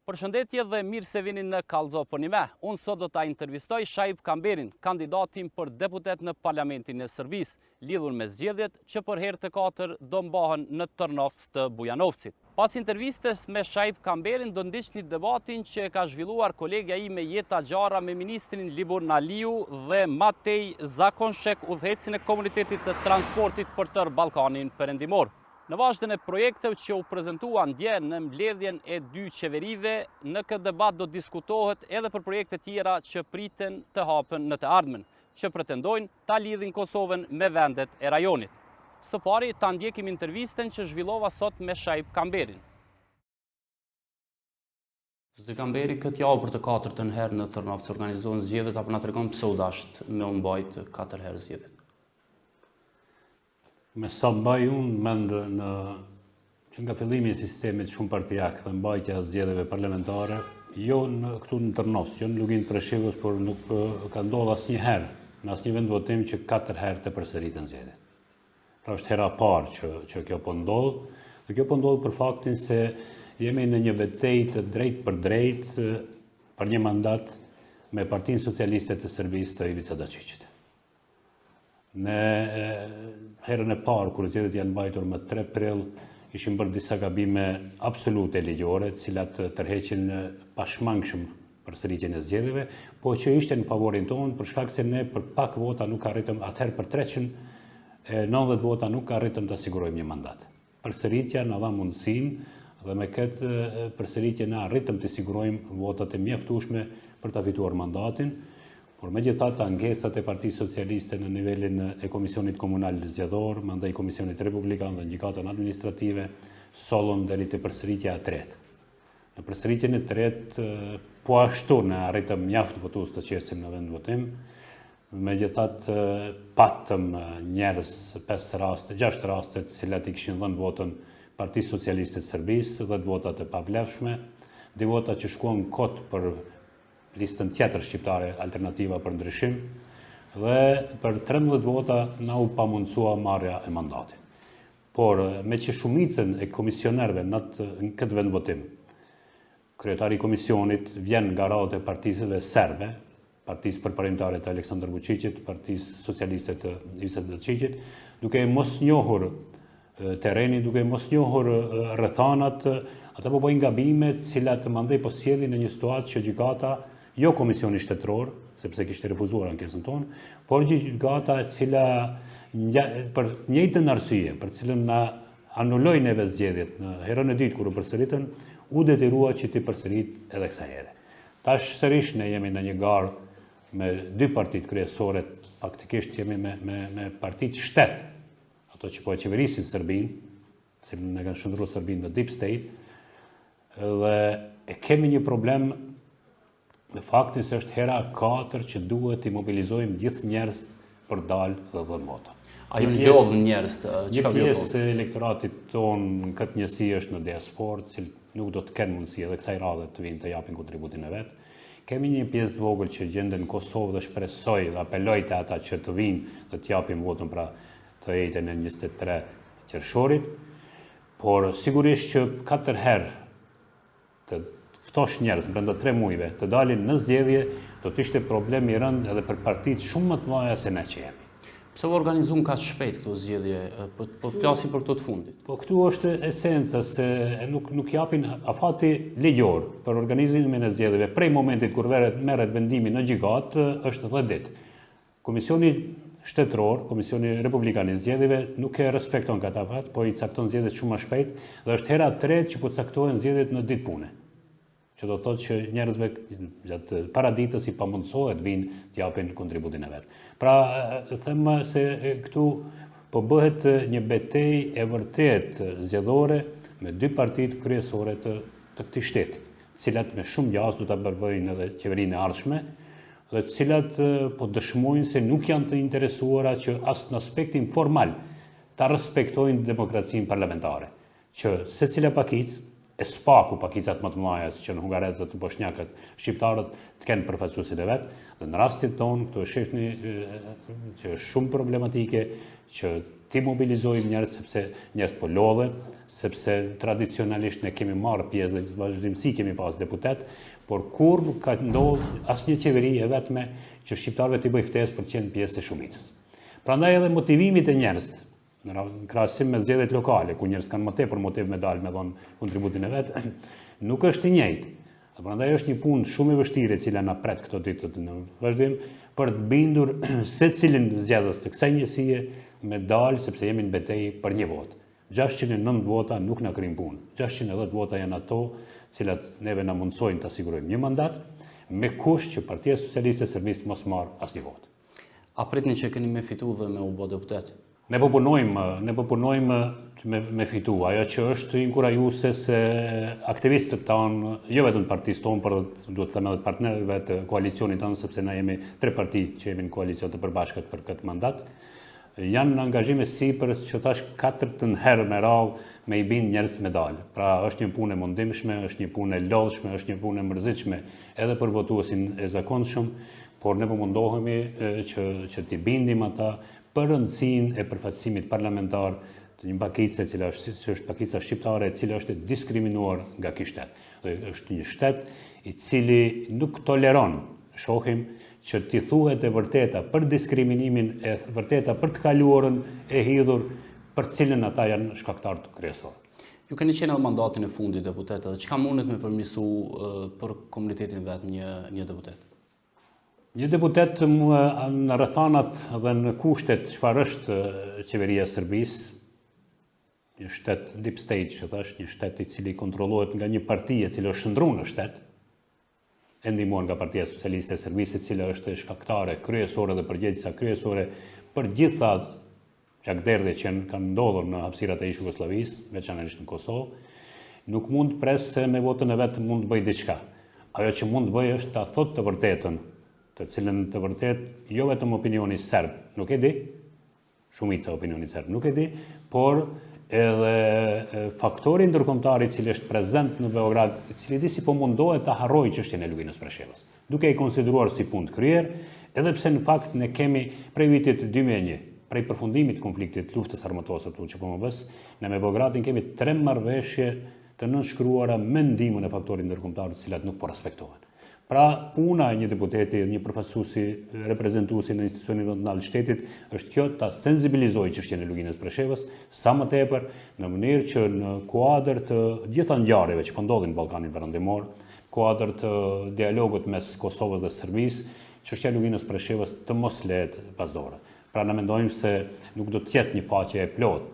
Përshëndetje dhe mirë se vini në Kallëzo për një me. Unë sot do ta intervistoj Shaib Kamberin, kandidatin për deputet në Parlamentin e Serbisë, lidhur me zgjedhjet që për herë të katër do mbahen në Tërnovc të Bujanovcit. Pas intervistës me Shaib Kamberin do ndiqni debatin që ka zhvilluar kolegja ime Jeta Gjara me ministrin Libor Naliu dhe Matej Zakonshek, udhëheqësin e komunitetit të transportit për tërë Ballkanin Perëndimor. Në vazhdën e projekteve që u prezentuan dje në mbledhjen e dy qeverive, në këtë debat do diskutohet edhe për projekte tjera që priten të hapen në të ardhmen, që pretendojnë ta lidhin Kosovën me vendet e rajonit. Së pari ta ndjekim intervistën që zhvillova sot me Shaib Kamberin. Zoti Kamberi, këtë javë për të katërtën herë në Tërnovc organizohen zgjedhjet apo na tregon pse u dasht me u mbajt 4 herë zgjedhjet? Me sa mbaj unë mendë që nga fillimi i sistemit shumë partijak dhe mbajtja zgjedhjeve parlamentare, jo këtu në Tërnovc, jo në Luginë Preshevës, por nuk ka ndodhur asnjëherë në asnjë vend votim që 4 herë të përsëriten zgjedhjet. Pra është hera parë që kjo po ndodh, dhe kjo po ndodh për faktin se jemi në një betejë të drejtë për drejtë për një mandat me Partinë Socialiste të Serbisë të Ivica Dačićit. Në herën e parë, kur zgjedhjet janë mbajtur më 3 prill, ishim bërë disa gabime absolute ligjore, të cilat tërheqin pashmangshëm përsëritjen e zgjedhjeve, po që ishte në favorin tonë për shkak se ne për pak vota nuk arritëm, atëherë për 390 vota nuk arritëm të sigurojmë një mandat. Përsëritja na dha mundësinë dhe me këtë përsëritje na arritëm të sigurojmë votat e mjaftueshme për ta fituar mandatin. Por megjithatë angesat e Partisë Socialiste në nivelin e Komisionit Komunal Zgjedhor, mandej Komisionit Republikan dhe gjykatën administrative, sollën deri te përsëritja e tretë. Në përsëritjen e tretë, po ashtu ne arritëm mjaft votues të qesim në vend votim. Megjithatë patëm njerëz 6 raste të cilat i kishin dhënë votën Partisë Socialiste të Serbisë, 10 vota të pavlefshme, 2 vota që shkuan kot për listën tjetër shqiptare Alternativa për Ndryshim, dhe për 13 vota na u pamundësua marrja e mandatit. Por me që shumicën e komisionerëve në këtë vend votim, kryetari i komisionit vjen nga radhët e partisëve serbe, Partisë Përparimtare të Aleksandar Vučićit, Partisë Socialiste të Ivica Dačićit, duke mos njohur terrenin, duke mos njohur rrethanat, ata po bëjnë gabime të cilat mandej po sjellin në një situatë që gjykata, jo Komisioni Shtetëror, sepse kishte refuzuar ankesën tonë, por gjykata e cila për njëjtën arsye, për cilën na anuloi neve zgjedhjet në herën e dytë kur u përsëritën, u detyrua që të përsërit edhe kësaj here. Tash sërish ne jemi në një garë me 2 partitë kryesore, faktikisht jemi me partitë shtet, ato që po e qeverisin Serbinë, cilën ne kanë shndruar Serbinë në deep state, dhe e kemi një problem me faktin se është hera 4 që duhet të mobilizojmë gjithë njerëzit për dalë dhe dhënë vota. A ju lodhën njerëz të Një pjesë e elektoratit tonë në këtë njësi është në diasporë, cilë nuk do të kenë mundësi edhe kësaj radhe të vinë të japin kontributin e vetë. Kemi një pjesë të vogël që gjenden në Kosovë dhe shpresoj dhe apeloj të ata që të vinë dhe të japin votën pra të ejtën e 23 qershorit, por sigurisht që 4 herë të ftosh njerëz brenda 3 muajve të dalin në zgjedhje, do të ishte problem i rënd edhe për partitë shumë më të mëdha se ne që jemi. Pse u organizuan kaq shpejt këto zgjedhje? Po flasim për këto të fundit. Po këtu është esenca se nuk japin afati ligjor për organizimin e zgjedhjeve prej momentit kur merret vendimi në gjykatë është 10 ditë. Komisioni Shtetëror, Komisioni Republikan i zgjedhjeve nuk e respekton këtë afat, po i cakton zgjedhjet shumë më shpejt dhe është hera e tretë që po caktohen zgjedhjet në ditë pune. Që do të thotë që njerëzve gjatë paraditës i pamundësohet vinë të japin kontributin e vet. Pra them se këtu po bëhet një betejë e vërtet zgjedhore me 2 partitë kryesore të këtij shteti, të cilat me shumë gjas do ta bërvojnë edhe qeverinë e ardhshme, dhe të cilat po dëshmojnë se nuk janë të interesuara që as në aspektin formal ta respektojnë demokracinë parlamentare, që secila pakicë e spaku pakicat më të mëdha që në hungarezët të bosnjakët shqiptarët të kenë përfaqësuesit e vet, dhe në rastin tonë këtu e shihni që është shumë problematike që ti mobilizojmë njerëz sepse njerëz po lodhen, sepse tradicionalisht ne kemi marrë pjesë dhe vazhdimsi kemi pas deputet, por kur nuk ka ndodhur asnjë qeveri e vetme që shqiptarëve t'i bëj ftesë për të qenë pjesë e shumicës. Prandaj edhe motivimi të njerëzit në krahasim me zgjedhjet lokale, ku njerëz kanë më tepër motiv me dalë me dhon kontributin e vet, nuk është i njëjtë. Dhe prandaj është një punë shumë e vështirë e cila na pret këto ditë në vazhdim për të bindur secilin zgjedhës të kësaj njësie me dalë sepse jemi në betejë për një votë. 609 vota nuk na kryjn punë. 610 vota janë ato cilat neve na mundsojnë të sigurojmë një mandat me kusht që Partia Socialiste e Serbisë mos marr asnjë votë. A pritni që keni me fitu dhe me u bë deputet? Ne po punojmë me fitu. Ajo që është inkurajuese se aktivistët tanë, jo vetëm partisë tonë, por duhet të them edhe partnerëve të koalicionit tanë, sepse na jemi 3 parti që jemi në koalicion të përbashkët për këtë mandat, janë në angazhime sipër që thash 4 herë me radhë me i bind njerëz me dalë. Pra është një punë e mundimshme, është një punë e lodhshme, është një punë e mërzitshme edhe për votuesin e zakonshëm, por ne po mundohemi që t'i bindim ata për rëndësinë e përfaqësimit parlamentar të një bakice cila është bakica shqiptare e cila është diskriminuar nga ky shtet. Dhe është një shtet i cili nuk toleron, shohim, që t'i thuhet e vërteta për diskriminimin e vërteta për të kaluarën e hidhur për cilën ata janë shkaktar të kryesor. Ju keni qenë edhe mandatin e fundit deputet, dhe çka mundet me përmirësu për komunitetin vet një deputet? Një deputet në rrethanat dhe në kushtet çfarë është qeveria e Serbisë, një shtet deep state, që thash, një shtet i cili kontrollohet nga një parti e cila është shndruar në shtet, e ndihmuar nga Partia Socialiste e Serbisë, e cila është shkaktare kryesore dhe përgjegjësa kryesore për gjitha çakderdhjet që kanë ndodhur në hapësirat e ish Jugosllavisë, veçanërisht në Kosovë, nuk mund pres se me votën e vet mund të bëjë diçka. Ajo që mund të bëjë është ta thotë të vërtetën, të cilën të vërtet jo vetëm opinioni serb nuk e di, shumica e opinionit serb nuk e di, por edhe faktori ndërkombëtar i cili është prezent në Beograd, i cili di si po mundohet ta harrojë çështjen e Luginës Preshevës, duke i konsideruar si punë të kryer, edhe pse në fakt ne kemi prej vitit 2001, prej përfundimit të konfliktit luftës armatose që po më bës, ne me Beogradin kemi 3 marrëveshje të nënshkruara me ndihmën e faktorit ndërkombëtar, të cilat nuk po respektohen. Pra, puna e një deputeti, një përfaqësuesi, reprezentuesi në institucionin vendimtar të shtetit është kjo ta sensibilizojë çështjen e Luginës Preshevës sa më tepër në mënyrë që në kuadër të gjitha ngjarjeve që po ndodhin në Ballkanin Perëndimor, kuadër të dialogut mes Kosovës dhe Serbisë, çështja e Luginës Preshevës të mos lehet pasdore. Pra ne mendojmë se nuk do të jetë një paqe e plotë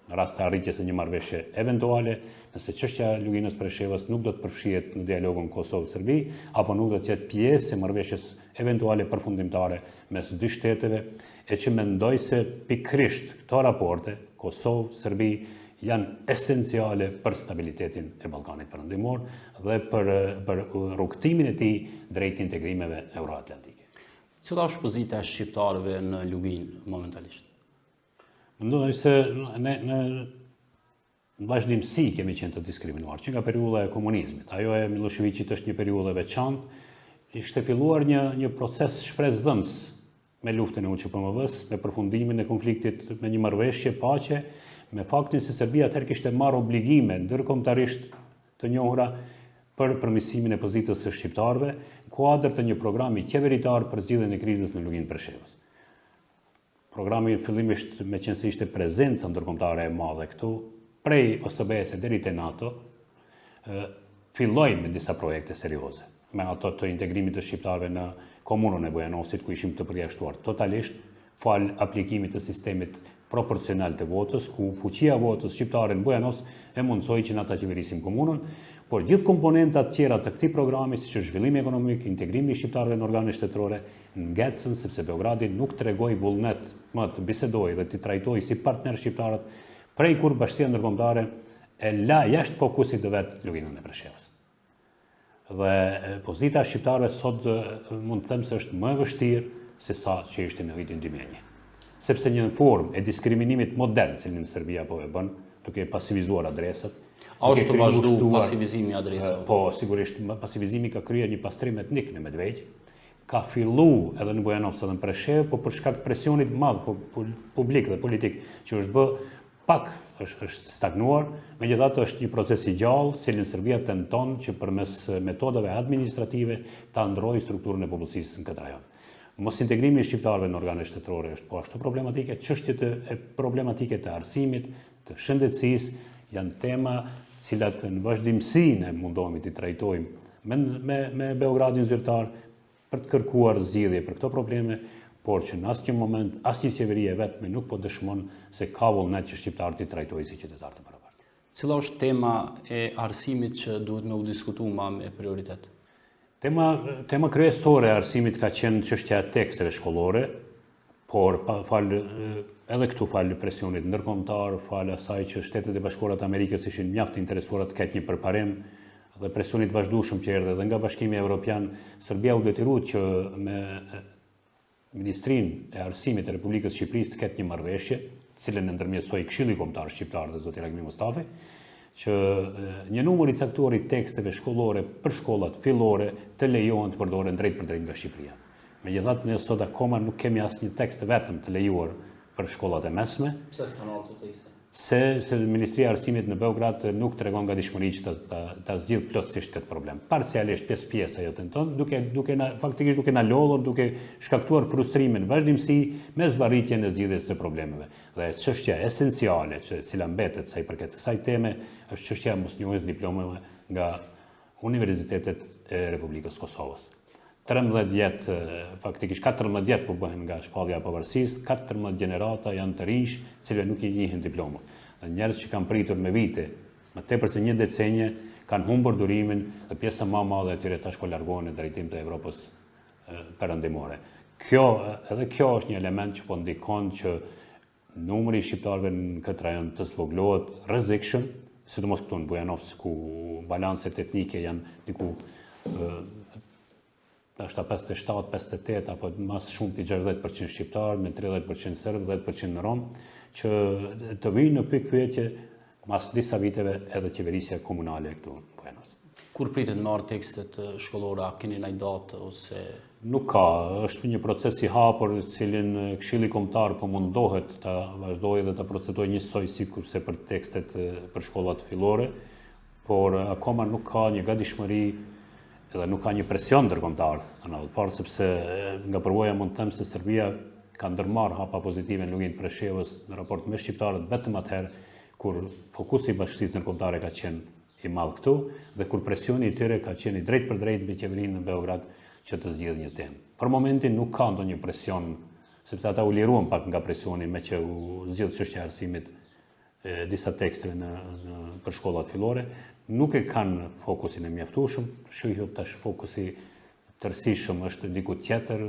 në rast të arritjes së një marrëveshje eventuale, nëse çështja e Luginës Preshevës nuk do të përfshihet në dialogun Kosovë-Serbi, apo nuk do të jetë pjesë e marrëveshjes eventuale përfundimtare mes dy shteteve, e që mendoj se pikërisht këto raporte Kosovë-Serbi janë esenciale për stabilitetin e Ballkanit Perëndimor dhe për rrugtimin e tij drejt integrimeve euroatlantike. Cila është pozita e shqiptarëve në Lugin momentalisht? Mendoj se në vazhdimsi kemi qenë të diskriminuar, që nga periudha e komunizmit. Ajo e Miloševićit është një periudhë e veçantë, ishte filluar një proces shpresdhënës me luftën e UÇPMV-s, me përfundimin e konfliktit me një marrëveshje paqe, me faktin se Serbia atëherë kishte marrë obligime ndërkombëtarisht të njohura për përmirësimin e pozitës së shqiptarëve, në kuadër të një programi qeveritar për zgjidhjen e krizës në Luginë Preshevës. Programi fillimisht me qenë se ishte prezenca ndërkombëtare e madhe këtu, prej OSBE-s deri te NATO, filloi me disa projekte serioze, me ato të integrimit të shqiptarëve në komunën e Bujanosit, ku ishim të përjashtuar totalisht, fal aplikimit të sistemit proporcional të votës, ku fuqia votës shqiptare në Bujanos e mundsoi që na ta qeverisim komunën, por gjithë komponentat tjera të këtij programi, siç është zhvillimi ekonomik, integrimi i shqiptarëve në organet shtetërore, ngecën sepse Beogradi nuk tregoi vullnet më të bisedojë dhe të trajtojë si partner shqiptarët, prej kur Bashkia Ndërkombëtare e la jashtë fokusit të vet Luginën e Preshevës. Dhe pozita e shqiptarëve sot mund të them se është më e vështirë se sa që ishte në vitin 2001. Sepse një formë e diskriminimit modern, cilin Serbia po e bën, duke pasivizuar adresat. A është të vazhdu pasivizimi adresave? Po, sigurisht, pasivizimi ka kryer një pastrim etnik në Medvegjë. Ka fillu edhe në Bujanovca dhe në Preshevë, po për shkak presionit madh publik dhe politik që është bë pak është stagnuar, megjithatë është një proces i gjallë, cilin Serbia tenton që përmes metodave administrative ta ndrojë strukturën e popullsisë në këtë rajon. Mos integrimi i shqiptarëve në organe shtetërore është po ashtu problematike, çështjet e problematike të arsimit, të shëndetësisë janë tema cilat në vazhdimsi ne mundohemi të trajtojmë me Beogradin zyrtar për të kërkuar zgjidhje për këto probleme, por që në asnjë moment, asnjë qeveri e vetme nuk po dëshmon se ka vullnet që shqiptarët i trajtojë si qytetarë të barabartë. Cila është tema e arsimit që duhet me u diskutu ma me prioritet? Tema kryesore e arsimit ka qenë çështja e teksteve shkollore, por edhe këtu falë presionit ndërkombëtar, falë asaj që Shtetet e Bashkuara të Amerikës ishin mjaft interesuara të ketë një përparim dhe presionit vazhdueshëm që erdhi edhe nga Bashkimi Evropian, Serbia u detyruat që me Ministrinë e Arsimit të Republikës së Shqipërisë të ketë një marrëveshje, cilën e ndërmjetësoi Këshilli Kombëtar Shqiptar dhe zoti Ragmi Mustafi, që një numër i caktuar i teksteve shkollore për shkollat fillore të lejohen të përdoren drejt për drejt nga Shqipëria. Megjithatë, ne sot akoma nuk kemi asnjë tekst vetëm të lejuar për shkollat e mesme. Pse s'kan ardhur të tekste? Se Ministria e Arsimit në Beograd nuk tregon gatishmëri që ta zgjidh plotësisht këtë problem. Parcialisht pjesë ajo tenton, faktikisht duke na lodhur, duke shkaktuar frustrimin vazhdimsi me zvarritjen e zgjidhjes së problemeve. Dhe çështja esenciale e cila mbetet sa i përket kësaj teme është çështja e mosnjohjes diplomave nga Universitetet e Republikës Kosovës. 13 vjet, faktikisht 14 vjet po bëhen nga shpallja e pavarësisë, 14 gjenerata janë të rinj, cilëve nuk i njihin diplomën. Dhe njerëz që kanë pritur me vite, më tepër se një decenje, kanë humbur durimin dhe pjesa më e madhe e tyre tash po largohen në drejtim të Evropës perëndimore. Edhe kjo është një element që po ndikon që numri i shqiptarëve në këtë rajon të zvogëlohet rrezikshëm, sidomos këtu në Bujanovcë ku balanset etnike janë diku është 57, 58 apo mas shumë të 60% shqiptar, me 30% serb, 10% në rom, që të vinë në pikpyetje mas disa viteve edhe qeverisja komunale këtu në Bujanovcë. Kur pritet marrë tekstet shkollore, a keni ndaj datë ose? Nuk ka, është një proces i hapur, cilin Këshilli Kombëtar po mundohet ta vazhdojë dhe ta procedojë njësoj sikurse për tekstet për shkollat fillore, por akoma nuk ka një gatishmëri edhe nuk ka një presion ndërkombëtar anallëpar, sepse nga përvoja mund të them se Serbia ka ndërmarrë hapa pozitive në luginj të Preshevës në raport me shqiptarët vetëm atëherë kur fokusi i bashkisë ndërkombëtare ka qenë i madh këtu dhe kur presioni i tyre ka qenë i drejt për drejt me qeverinë në Beograd që të zgjidhë një temë. Për momentin nuk ka ndonjë presion, sepse ata u liruan pak nga presioni me që u zgjidh çështja e arsimit disa teksteve për shkollat fillore, nuk e kanë fokusin e mjaftueshëm, shihet tash fokusi tërësishëm është diku tjetër,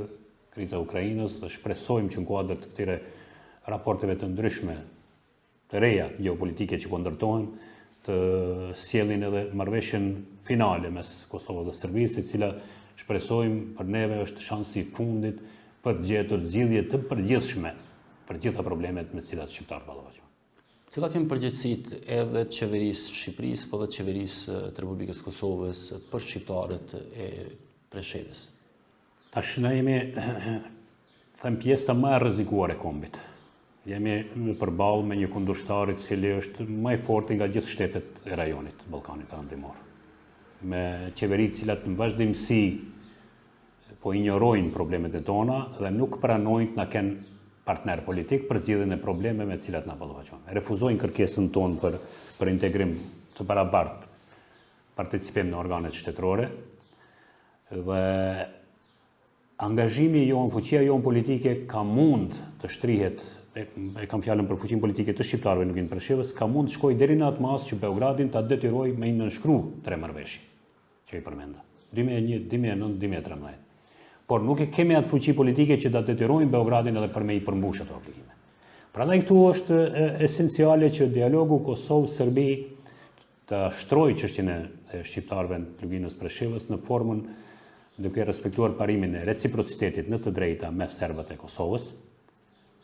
kriza e Ukrainës, dhe shpresojmë që në kuadër të këtyre raporteve të ndryshme, të reja gjeopolitike që po ndërtohen, të sjellin edhe marrëveshjen finale mes Kosovës dhe Serbisë, e cila shpresojmë për neve është shansi i fundit për të gjetur zgjidhje të përgjithshme për gjitha problemet me të cilat shqiptarët ballafaqohen. Cilat janë përgjegjësitë edhe të qeverisë Shqipërisë, po dhe të qeverisë të Republikës Kosovës për shqiptarët e Preshevës? Tash ne jemi pjesa më e rrezikuar e kombit. Jemi përballë me një kundërshtar i cili është më i fortë nga gjithë shtetet e rajonit Ballkanit Perëndimor. Me qeveri të cilat në vazhdimsi po injorojnë problemet e tona dhe nuk pranojnë të na kenë partner politik për zgjidhjen e problemeve me të cilat na ballafaqojnë. Refuzojnë kërkesën tonë për integrim të barabartë, participim në organet shtetërore dhe angazhimi jon, fuqia jon politike ka mund të shtrihet, e kam fjalën për fuqinë politike të shqiptarëve në luginj Preshevës, ka mund të shkojë deri në atë mas që Beogradin ta detyrojë me një nënshkruaj 3 marrëveshje që i përmenda. 2001, 2009, 2013. Por nuk e kemi atë fuqi politike që ta detyrojmë Beogradin edhe për me i përmbush ato obligime. Prandaj këtu është esenciale që dialogu Kosovë-Serbi të shtrojë çështjen e shqiptarëve në luginës Preshevës në formën duke respektuar parimin e reciprocitetit në të drejta me serbët e Kosovës,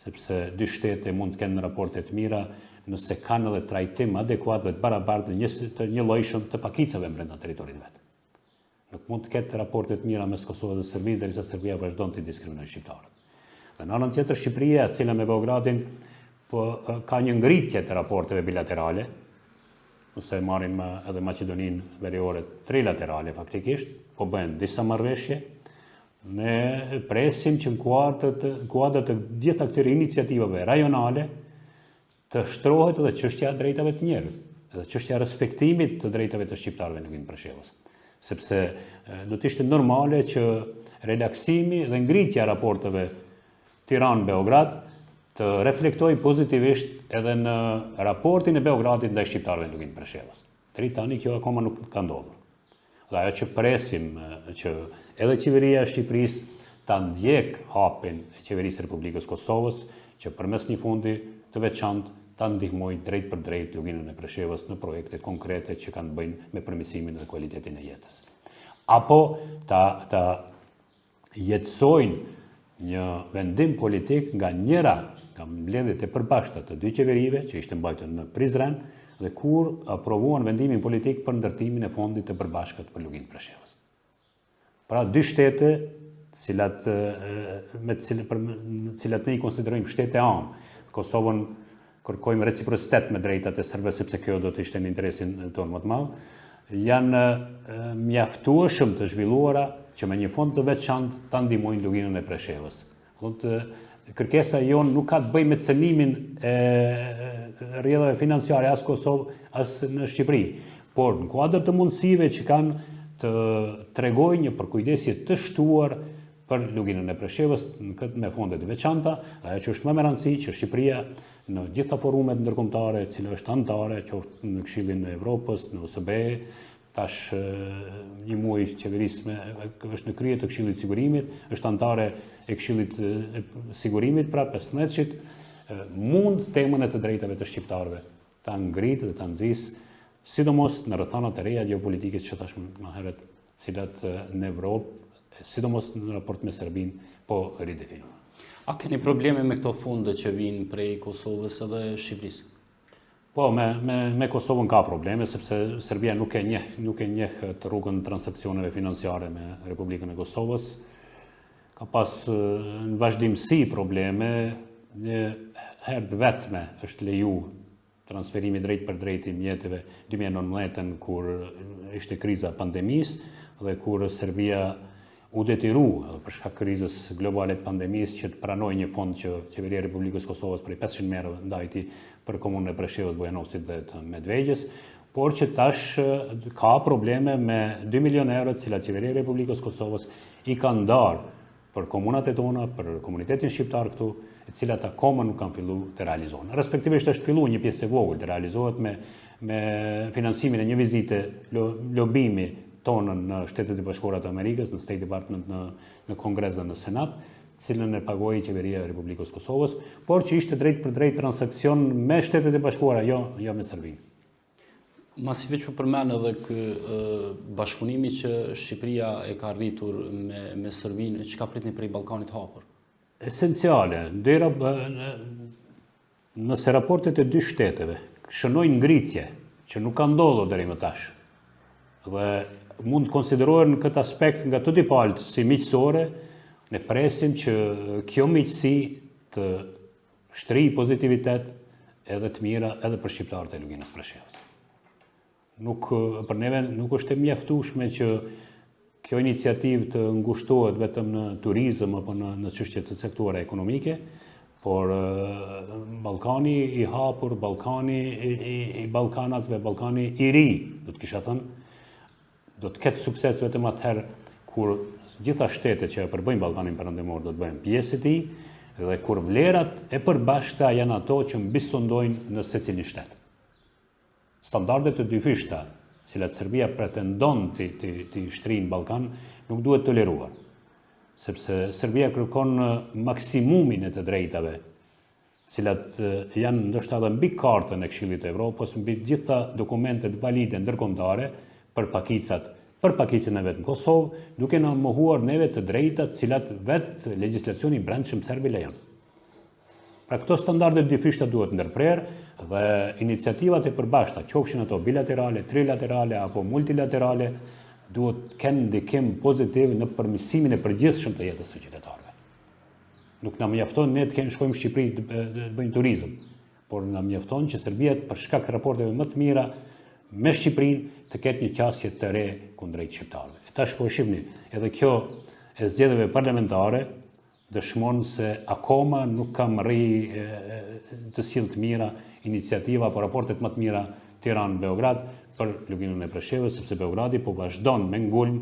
sepse dy shtete mund të kenë raporte të mira nëse kanë edhe trajtim adekuat dhe të barabartë të njëllojshëm të pakicave brenda teritorit vetë. Nuk mund të ketë raportet mira mes Kosovës dhe Serbisë derisa Serbia vazhdon të diskriminojë shqiptarët. Dhe në anën tjetër Shqipëria, e cila me Beogradin ka një ngritje të raporteve bilaterale, nëse marrim edhe Maqedoninë Veriore trilaterale faktikisht, po bëhen disa marrëveshje. Ne presim që në kuadër të gjitha këtyre iniciativave rajonale të shtrohet edhe çështja e drejtave të njerëzit, edhe çështja e respektimit të drejtave të shqiptarëve në Lugin Preshevës. Sepse do të ishte normale që relaksimi dhe ngritja e raporteve Tiranë-Beograd të reflektoj pozitivisht edhe në raportin e Beogradit ndaj shqiptarëve në Lugin Preshevës. Deri tani kjo akoma nuk ka ndodhur. Dhe ajo që presim që edhe qeveria e Shqipërisë ta ndjek hapin e qeverisë Republikës Kosovës, që përmes një fondi të veçantë ta ndihmojë drejt për drejt Luginën e Preshevës në projekte konkrete që kanë bëjnë me përmirësimin dhe cilësinë e jetës. Apo ta jetësojnë një vendim politik nga mbledhjet e përbashkëta të dy qeverive që ishte mbajtur në Prizren dhe kur aprovuan vendimin politik për ndërtimin e fondit të përbashkët për Luginë Preshevës. Pra dy shtete, me cilat ne i konsiderojmë shtete anë, Kosovën kërkojmë reciprocitet me drejtat e serbëve sepse kjo do të ishte në interesin tonë më të madh, janë mjaftueshëm të zhvilluara që me një fond të veçantë ta ndihmojnë Luginën e Preshevës. Kërkesa jonë nuk ka të bëjë me cënimin e rrjedhave financiare as Kosovë as në Shqipëri, por në kuadër të mundësive që kanë të tregojnë një përkujdesje të shtuar për Luginën e Preshevës me fonde të veçanta, ajo që është më me rëndësi që Shqipëria në gjitha forumet ndërkombëtare, e cila është antare, qoftë në Këshillin e Evropës, në OSBE, tash një muaj qeverisme është në krye të Këshillit Sigurimit, është antare e Këshillit Sigurimit, pra 15-shit, mund temën e të drejtave të shqiptarëve ta ngritë dhe ta nxjisë, sidomos në rrethonat e reja gjeopolitikës që tash më herët, cilat në Evropë, sidomos në raport me Serbinë, po ridefinohen. A keni probleme me këto fonde që vinë prej Kosovës edhe Shqipërisë? Po, me Kosovën ka probleme, sepse Serbia nuk e njeh të rrugën transaksioneve financiare me Republikën e Kosovës. Ka pas në vazhdimsi probleme, një herë të vetme është leju transferimi drejt për drejt i mjeteve 2019 kur ishte kriza pandemisë dhe kur Serbia u detyru për shkak krizës globale të pandemisë që të pranojë një fond që qeveria e Republikës Kosovës prej 500 mijë ndajti për komunën e Preshevës, Bujanosit dhe të Medvegjës, por që tash ka probleme me 2 milionë euro të cilat qeveria e Republikës Kosovës i ka ndarë për komunat e tona, për komunitetin shqiptar këtu, e cilat akoma nuk kanë filluar të realizohen. Respektivisht është filluar një pjesë e vogël të realizohet me financimin e një vizite lobimi tonën në Shtetet e Bashkuara të Amerikës, në State Department, në Kongres dhe në Senat, cilën e pagoi qeveria e Republikës Kosovës, por që ishte drejt për drejt transakcion me Shtetet e Bashkuara, jo me Serbinë. Masive që përmen edhe kë bashkëpunimi që Shqipëria e ka arritur me Serbinë, që ka pritni prej Ballkanit hapur? Esenciale, nëse raportet e dy shteteve shënojnë ngritje që nuk ka ndodhur deri më tash, dhe mund të konsiderohen në këtë aspekt nga të dy palët si miqësore, ne presim që kjo miqësi të shtrijë pozitivitet edhe të mira edhe për shqiptarët e Luginës Preshevës. Për neve nuk është e mjaftueshme që kjo iniciativë të ngushtohet vetëm në turizëm apo në çështje të caktuara ekonomike, por Ballkani i hapur, Ballkani i ballkanasve, Ballkani i ri, do të kisha thënë, do të ketë sukses vetëm atëherë kur gjitha shtetet që e përbëjnë Ballkanin Perëndimor do të bëhen pjesë e tij dhe kur vlerat e përbashkëta janë ato që mbisondojnë në secilin shtet. Standardet e dyfishta, cilat Serbia pretendon të shtrinë Ballkan, nuk duhet toleruar, sepse Serbia kërkon maksimumin e të drejtave, cilat janë ndoshta edhe mbi kartën e Këshillit të Evropës, mbi gjitha dokumentet valide ndërkombëtare për pakicën e vetë në Kosovë, duke na mohuar neve të drejtat cilat vetë legislacioni brendshëm serb i lejon. Pra këto standarde dyfishta duhet ndërprerë Dhe iniciativat e përbashkëta, qofshin ato bilaterale, trilaterale apo multilaterale, duhet kenë ndikim pozitiv në përmirësimin e përgjithshëm të jetës së qytetarëve. Nuk na mjafton ne të shkojmë në Shqipëri të bëjmë turizëm, por na mjafton që Serbia për shkak të raporteve më të mira me Shqipërinë të ketë një qasje të re kundrejt shqiptarëve. E tash po shihni, edhe kjo e zgjedhjeve parlamentare dëshmon se akoma nuk kam të sjellë të mira iniciativa apo raportet më të mira Tiranë-Beograd për luginën e Preshevës, sepse Beogradi po vazhdon me ngulm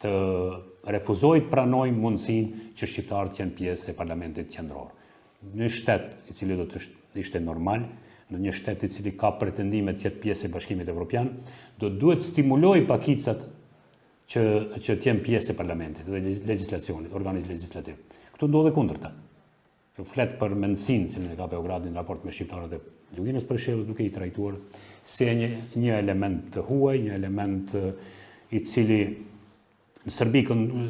të refuzojë të pranojë mundësinë që shqiptarët janë pjesë e parlamentit qendror. Në shtet i cili do të ishte normal, në një shtet i cili ka pretendime të jetë pjesë e Bashkimit Evropian, duhet stimuloj pakicat që të jenë pjesë e parlamentit dhe legjislacionit, organit legjislativ. Këtu ndodhe kundërta. Ju flet për mendësinë që ka Beogradi në raport me shqiptarët e luginës Preshevës, duke i trajtuar si një element të huaj, një element i cili në Serbi,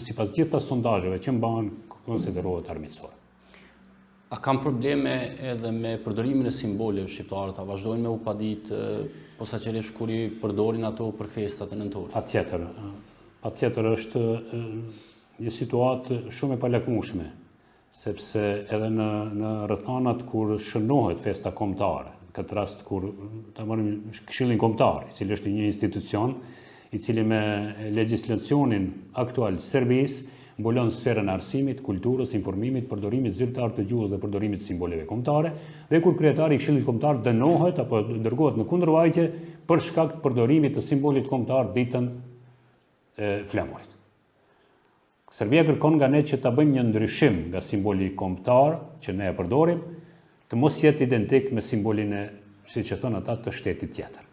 sipas gjitha sondazheve që mbahen, konsiderohet armiqësor. A kam probleme edhe me përdorimin e simboleve shqiptarët, a vazhdojnë me u padit, posaçërisht kur i përdorin ato për festat e nëntorit? Patjetër është një situatë shumë e palakmueshme, sepse edhe në rrethanat kur shënohet festa kombëtare, në këtë rast kur ta marrim Këshillin Kombëtar, i cili është një institucion i cili me legjislacionin aktual të Serbisë mbulon sferën e arsimit, kulturës, informimit, përdorimit zyrtar të gjuhës dhe përdorimit të simboleve kombëtare, dhe kur kryetari i Këshillit Kombëtar dënohet apo dërgohet në kundërvajtje për shkak të përdorimit të simbolit kombëtar ditën e flamurit. Serbia kërkon nga ne që ta bëjmë një ndryshim nga simboli kombëtar që ne e përdorim, të mos jetë identik me simbolin e, siç e thon ata, të shtetit tjetër.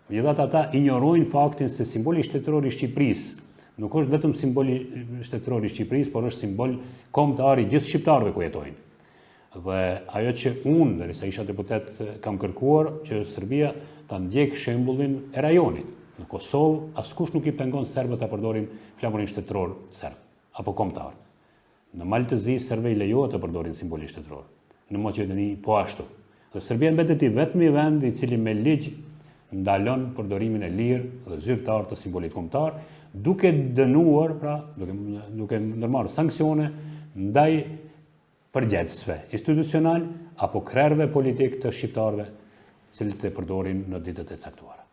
Megjithatë ata injorojnë faktin se simboli shtetëror i Shqipërisë nuk është vetëm simboli shtetëror i Shqipërisë, por është simbol kombëtar i gjithë shqiptarëve ku jetojnë. Dhe ajo që unë, derisa isha deputet, kam kërkuar që Serbia ta ndjek shembullin e rajonit. Në Kosovë askush nuk i pengon serbët ta përdorin flamurin shtetëror serb apo kombëtar. Në Maltëzi serbëve i lejohet të përdorin simbolin shtetëror. Në Maqedoni po ashtu. Dhe Serbia mbetet i vetmi vend i cili me ligj ndalon përdorimin e lirë dhe zyrtar të simbolit kombëtar, duke dënuar, pra, duke ndërmarrë sanksione ndaj përgjegjësve institucional apo krerëve politik të shqiptarëve, cilët e përdorin në ditët e caktuara.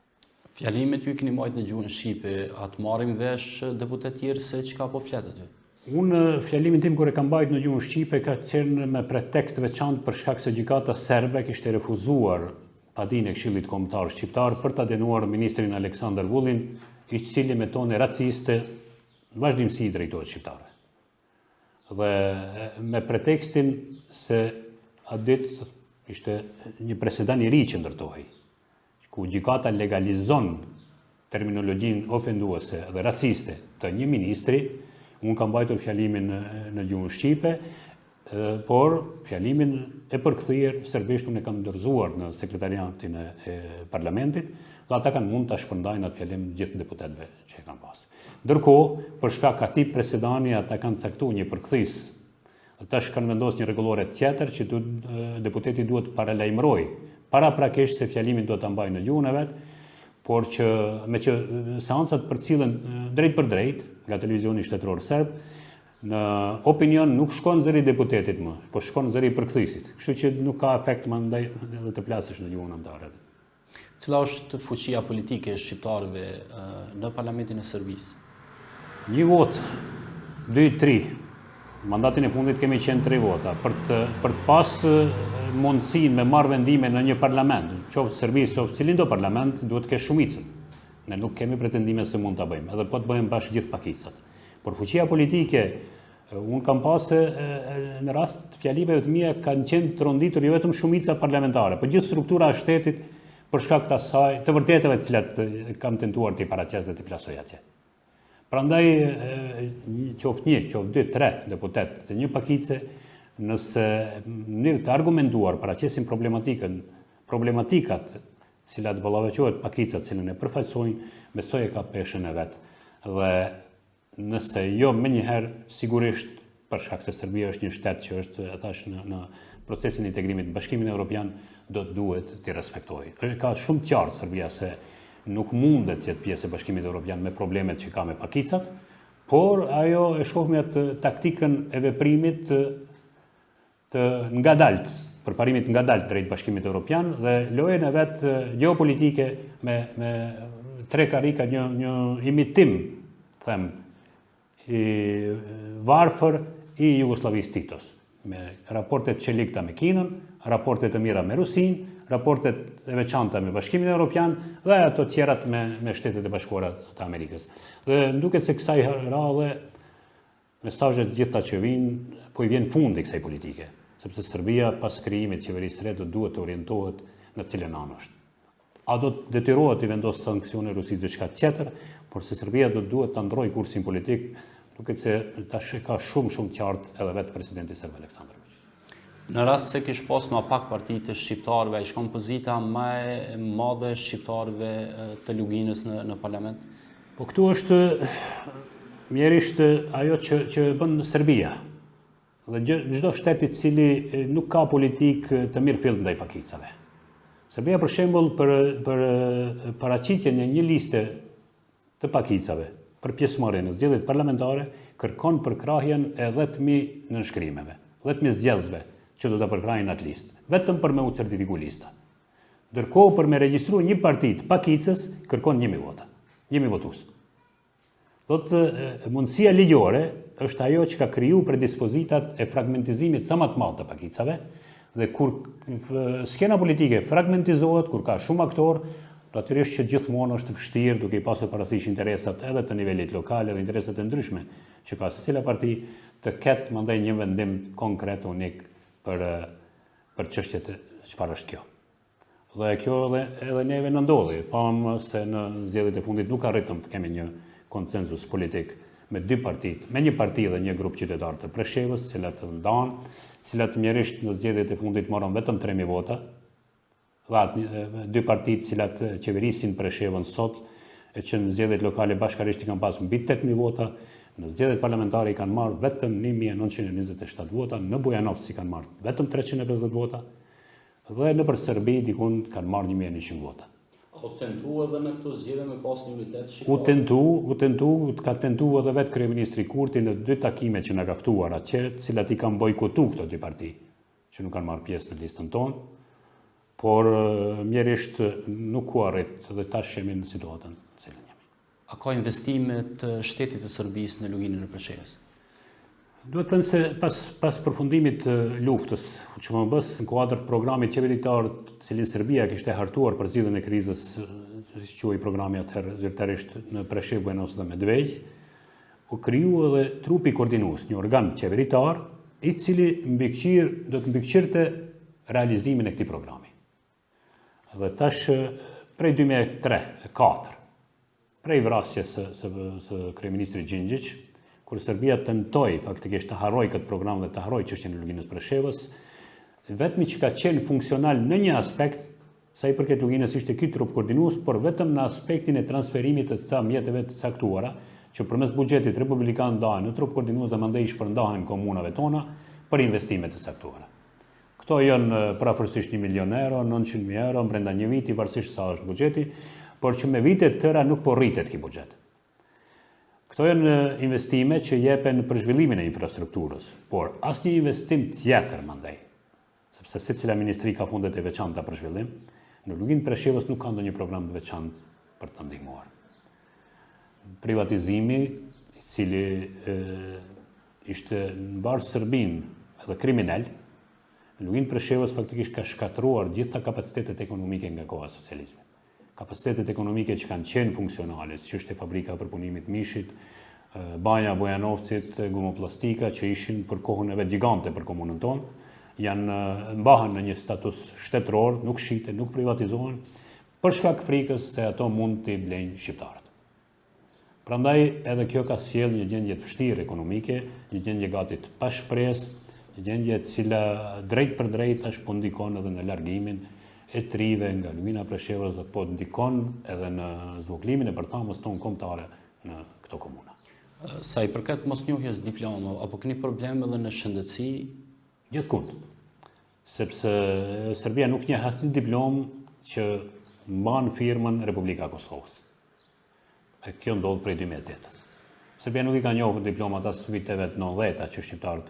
Fjalimet ju i keni marrë në gjuhën shqipe, atë marrim vesh deputet tjerë se çka po flet aty? Unë fjalimin tim kur e kam mbajtur në gjuhën shqipe ka qenë me pretekst veçantë për shkak se gjykata serbe kishte refuzuar padinë e Këshillit Kombëtar Shqiptar për ta dënuar ministrin Aleksandar Vullin, i cili me tone raciste në vazhdimsi i drejtohet shqiptarëve. Dhe me pretekstin se atë ditë ishte një presedan i ri që ndërtohej, ku gjykata legalizon terminologjinë ofenduese dhe raciste të një ministri, unë kam mbajtur fjalimin në gjuhën shqipe, por fjalimin e përkthyer serbisht unë e kam dorëzuar në sekretariatin e parlamentit, dhe ata kanë mund të shpërndajnë atë fjalim gjithë deputetëve që e kanë pas. Ndërkohë, për shkak atij presedani ata kanë caktuar një përkthys. Tash kanë vendosur një rregullore tjetër që deputeti duhet të paralajmëroj paraprakisht se fjalimin duhet ta mbajë në gjuhën e vet, por që me që seancat përcillen drejt për drejt nga televizioni shtetëror serb, në opinion nuk shkon zëri deputetit më, po shkon zëri përkthysit. Kështu që nuk ka efekt më ndaj edhe të plasësh në gjuhën anëtare. Cila është fuqia politike e shqiptarëve në parlamentin e Serbisë? 1 vot, 2-3. Mandatin e fundit kemi qenë 3 vota. Për të pas mundësinë me marrë vendime në një parlament, qoftë Serbisë, qoftë cilin do parlament, duhet të kesh shumicën. Ne nuk kemi pretendime se mund ta bëjmë, edhe po të bëjmë bashkë gjithë pakicat. Por fuqia politike, unë kam pasë në rast të fjalimeve të mia kanë qenë të ronditur jo vetëm shumica parlamentare, por gjithë struktura e shtetit për shkak të asaj të vërtetave të cilat kam tentuar të i paraqes dhe të plasoj atje. Prandaj qoftë 1, qoftë 2, 3 deputet të një pakice, nëse në mënyrë të argumentuar paraqesin problematikat cilat ballavaçohet pakicat cilën e përfaqësojnë, besoj e ka peshën e vet. Dhe nëse jo menjëherë, sigurisht për shkak se Serbia është një shtet që është, e thash, në procesin e integrimit në Bashkimin Evropian, duhet t'i respektojë. Ka shumë qartë Serbia se nuk mundet të jetë pjesë e Bashkimit Evropian me problemet që ka me pakicat, por ajo e shohme atë taktikën e veprimit të ngadalt, përparimit ngadalt drejt Bashkimit Evropian dhe lojën e vetë geopolitike me tre karika një imitim, them, i varfër i Jugoslavisë Titos, me raportet qelikta me Kinën, raportet e mira me Rusin, raportet e veçanta me Bashkimin Evropian dhe ato tjerat me Shtetet e Bashkuara të Amerikës. Dhe më duket se kësaj radhe mesazhet gjitha që vinë, po i vjen fundi kësaj politike, sepse Serbia pas krijimit të qeverisë së re duhet të orientohet në cilën anë është. A do të detyrohet të vendosë sanksione Rusisë diçka tjetër, por se Serbia duhet të ndrojë kursin politik, duket se tash ka shumë qartë edhe vetë presidenti serb Aleksandar Vučić. Në rast se kish pas më pak parti të shqiptarëve, i shkon pozita më e madhe shqiptarëve të Luginës në parlament? Po këtu është mjerisht ajo që bën Serbia. Dhe çdo shtet i cili nuk ka politikë të mirëfillt ndaj pakicave. Serbia për shembull për paraqitjen e një liste të pakicave për pjesëmarrjen në zgjedhjet parlamentare kërkon përkrahjen e 10.000 nënshkrimeve, 10.000 zgjedhësve që do ta përkrahin atë listë, vetëm për me u certifikuar lista. Ndërkohë për me regjistruar një parti të pakicës kërkon 1.000 vota, 1.000 votues. Thotë mundësia ligjore është ajo që ka kriju predispozitat e fragmentizimit sa më të madh të pakicave, dhe kur skena politike fragmentizohet, kur ka shumë aktor, natyrisht që gjithmonë është vështirë duke i pasur parasysh interesat edhe të nivelit lokal edhe interesat e ndryshme që ka secila parti të ketë mandej një vendim konkret unik për çështjet çfarë është kjo. Dhe kjo edhe neve në ndodhi, pamë se në zgjedhjet e fundit nuk arritëm të kemi një konsenzus politik me dy partit, me një parti dhe një grup qytetar të Preshevës, cilat të ndanë, cilat mjerisht në zgjedhjet e fundit morën vetëm 3.000 vota, dhe dy partit cilat qeverisin Preshevën sot, e që në zgjedhjet lokale bashkarisht i kanë pas mbi 8.000 vota, në zgjedhjet parlamentare i kanë marrë vetëm 1.927 vota, në Bujanovci kanë marrë vetëm 350 vota, dhe në për Serbi dikun kanë marrë 1.100 vota. O tentu edhe në këto zgjedhje me pas një unitet shqiptar? Ka tentu edhe vetë kryeministri Kurti në 2 takime që na ka ftuar atje, cilat i kanë bojkotuar këto dy parti, që nuk kanë marrë pjesë në listën tonë, por mjerisht nuk u arrit dhe tash jemi në situatën në cilën jemi. A ka investime të shtetit të Serbisë në Luginën e Preshevës? Duhet të thënë se pas përfundimit të luftës që më bës në kuadër programit qeveritar, cilin Serbia kishte hartuar për zgjidhjen e krizës, si quhej programi atëherë zyrtarisht në Preshevë, Bujanovc dhe Medvej, u kriju edhe trupi koordinues, një organ qeveritar i cili do të mbikëqirte realizimin e këtij programi. Dhe tash prej 2003-2004, prej vrasjes së kryeministrit Gjinxhić, kur Serbia tentoi faktikisht të harrojë këtë program dhe të harrojë çështjen e Luginës Preshevës, vetmi që ka qenë funksional në një aspekt, sa i përket Luginës ishte ky trup koordinues, por vetëm në aspektin e transferimit të ca mjeteve të caktuara, që përmes buxhetit republikan ndahen në trup koordinues dhe mandej shpërndahen komunave tona për investime të caktuara. Këto janë parafërsisht 1 milion euro, 900.000 euro brenda një viti, varësisht sa është buxheti, por që me vite të tëra nuk po rritet ky buxhet. Këto janë investime që jepen për zhvillimin e infrastrukturës, por asnjë investim tjetër mandej, sepse secila ministri ka fundet e veçanta për zhvillim, në Luginë Preshevës nuk ka ndonjë program të veçantë për të ndihmuar. Privatizimi, i cili ishte në barë Serbinë edhe kriminal, në Luginë Preshevës faktikisht ka shkatruar gjitha kapacitetet ekonomike nga koha e socializmit. Kapacitetet ekonomike që kanë qenë funksionale, që është fabrika për punimit mishit, banja Bujanovcit, gumoplastika, që ishin për kohën e vetë gjigante për komunën tonë, janë mbahen në një status shtetëror, nuk shiten, nuk privatizohen, për shkak frikës se ato mund t'i blejnë shqiptarët. Prandaj edhe kjo ka sjellë një gjendje të vështirë ekonomike, një gjendje gati të pashpresë, një gjendje e cila drejt për drejt ashtu po ndikon edhe në largimin e trive nga Lugina Preshevës dhe po ndikon edhe në zvogëlimin e bërthamës tonë kombëtare në këto komuna. Sa i përket mosnjohjes diplomave, apo keni probleme edhe në shëndetësi? Gjithkund. sepse Serbia nuk njeh asnjë diplomë që mban firmën Republika e Kosovës. E kjo ndodh prej 2008-s. Serbia nuk I ka njohur diplomat as viteve të 90-ta që shqiptarët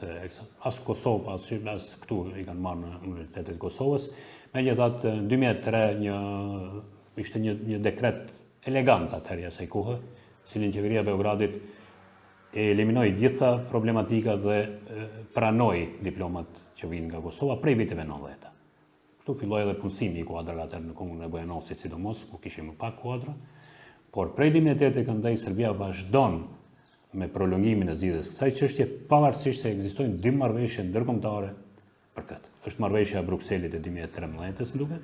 as Kosovë, as këtu I kanë marrë në Universitetet e Kosovës. Megjithatë, në 2003 ishte një dekret elegant atëherë asaj kohe, cilin qeveria e Beogradit e eliminoi gjitha problematika dhe pranoi diplomat që vinë nga Kosova prej viteve 90-ta. Kështu filloi edhe punësimi I kuadrave atëherë në komunën e Bujanosit, sidomos ku kishim më pak kuadra. Por prej 2008 këndaj Serbia vazhdon me prolongimin e zgjidhjes kësaj çështje, pavarësisht se ekzistojnë dy marrëveshje ndërkombëtare për këtë. Është marrëveshja e Brukselit e 2013-s, më duket.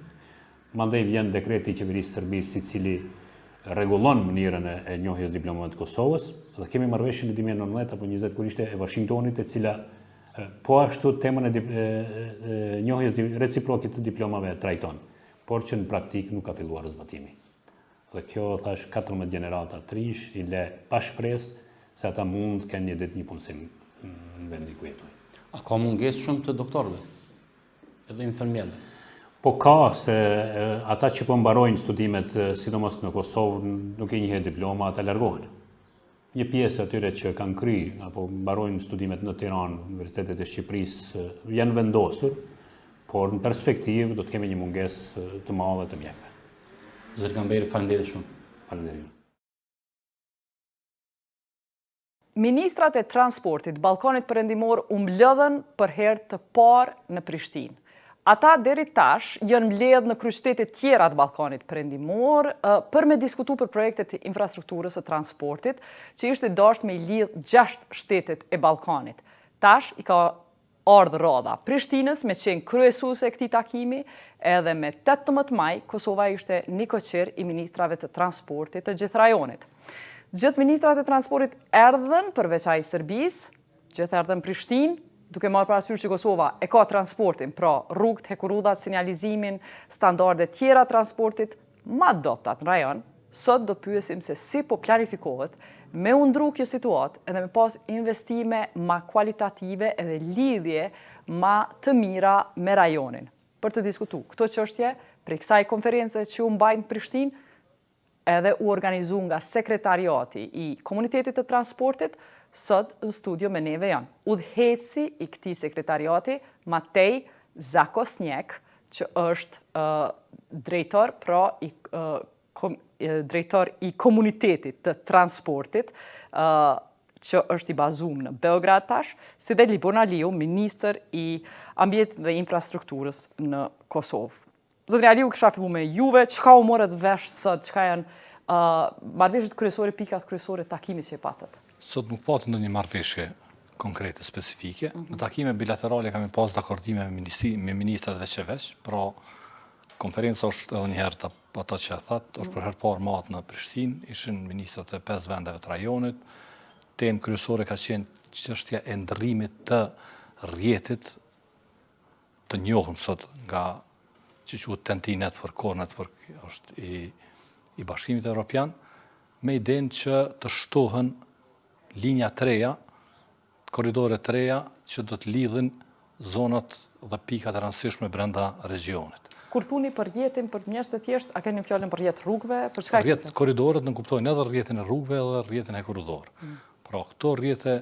Mandej vjen dekreti I qeverisë Serbisë I cili rregullon mënyrën e njohjes diplomave të Kosovës, dhe kemi marrëveshjen e 2019 apo 20 kur ishte e Washingtonit, e cila po ashtu temën e njohjes reciproke të diplomave trajton, por që në praktik nuk ka filluar zbatimi. Dhe kjo, thash, 14 gjenerata të rish I le pa shpresë se ata mund të kenë një ditë një punësim në vendi ku jetojnë. A ka mungesë shumë të doktorëve? Edhe infermierëve? Po ka, se ata që po mbarojnë studimet, sidomos në Kosovë, nuk I njihet diploma, ata largohen. Një pjesë atyre që kanë kry, apo mbarojnë studimet në Tiranë, Universitetet e Shqipërisë, janë vendosur, por në perspektivë do të kemi një mungesë të madhe të mjekëve. Zoti Kamberi, faleminderit shumë. Faleminderit. Ministrat e transportit Ballkanit Perëndimor u mbledhën për herë të parë në Prishtinë. Ata deri tash janë mbledhur në kryeqytete tjera të Ballkanit Perëndimor për me diskutu për projektet e infrastrukturës së transportit, që ishte dashur me I lidh 6 shtetet e Ballkanit. Tash I ka ardhur rradha Prishtinës me qenë kryesuese e këtij takimi, edhe me 18 maj Kosova ishte një koqir I ministrave të transportit të gjithë rajonit. Gjithë ministrat e transportit erdhën përveç ai Serbisë, gjithë erdhën Prishtinë, duke marrë parasysh që Kosova e ka transportin, pra rrugët, hekurudhat, sinjalizimin, standarde tjera transportit, ma doptat në rajon. Sot do pyesim se si po planifikohet me u ndru kjo situatë edhe me pas investime ma kualitative edhe lidhje ma të mira me rajonin. Për të diskutu këto çështje, prej kësaj konference që u mbajnë në Prishtinë, edhe u organizu nga sekretariati I komunitetit të transportit, sot në studio me neve janë udhëheci I këtij sekretariati, Matej Zakosnjek, që është drejtor, pra drejtor I komunitetit të transportit, që është I bazuar në Beograd tash, si dhe Libon Aliu, ministër I ambientit dhe infrastrukturës në Kosovë. Zotri Aliu, kisha fillu me juve, çka u morët vesh sot, çka janë marrëveshjet kryesore, pikat kryesore të takimit që patët? Sot nuk patëm ndonjë marrëveshje konkrete, specifike. Në takime bilaterale kemi pas dakordime me ministrat veç, pra konferenca është edhe njëherë ata që e thatë, është për herë parë matë në Prishtinë, ishin ministrat e 5 vendeve të rajonit. Temë kryesore ka qenë çështja e ndërrimit të rrjetit të njohur sot nga që quhet TEN-T Network, Core Network është I Bashkimit Evropian, me idenë që të shtohen linja të reja, korridore të reja që do të lidhin zonat dhe pikat e rëndësishme brenda regionit. Kur thuni për rrjetin, për njerëz të thjesht, a keni fjalën për rrjet rrugëve, për çka? Rrjet korridorët në kuptojnë edhe rrjetin e rrugëve edhe rrjetin e korridorë. Pra këto rrjete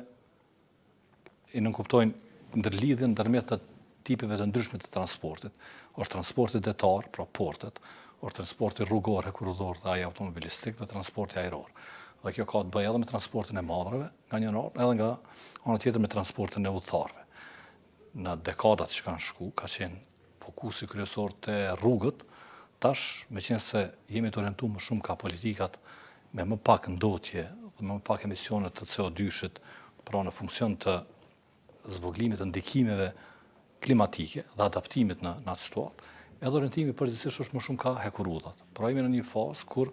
I nënkuptojnë ndërlidhjen ndërmjet të tipeve të ndryshme të transportit. Është transporti detar, pra portet, është transporti rrugor, hekurudor dhe ai automobilistik dhe transporti ajror. Dhe kjo ka të bëjë edhe me transportin e madrave, nga një orë, edhe nga ana tjetër me transportin e udhëtarëve. Në dekadat që kanë shku, ka qenë fokusi kryesor te rrugët, tash me qenë se jemi të orientuar më shumë ka politikat me më pak ndotje dhe me më pak emisionet të CO2-shit, pra në funksion të zvoglimit të ndikimeve klimatike dhe adaptimit në atë situatë, edhe orientimi përgjithsisht është më shumë ka hekurudhat. Pra jemi në një fazë kur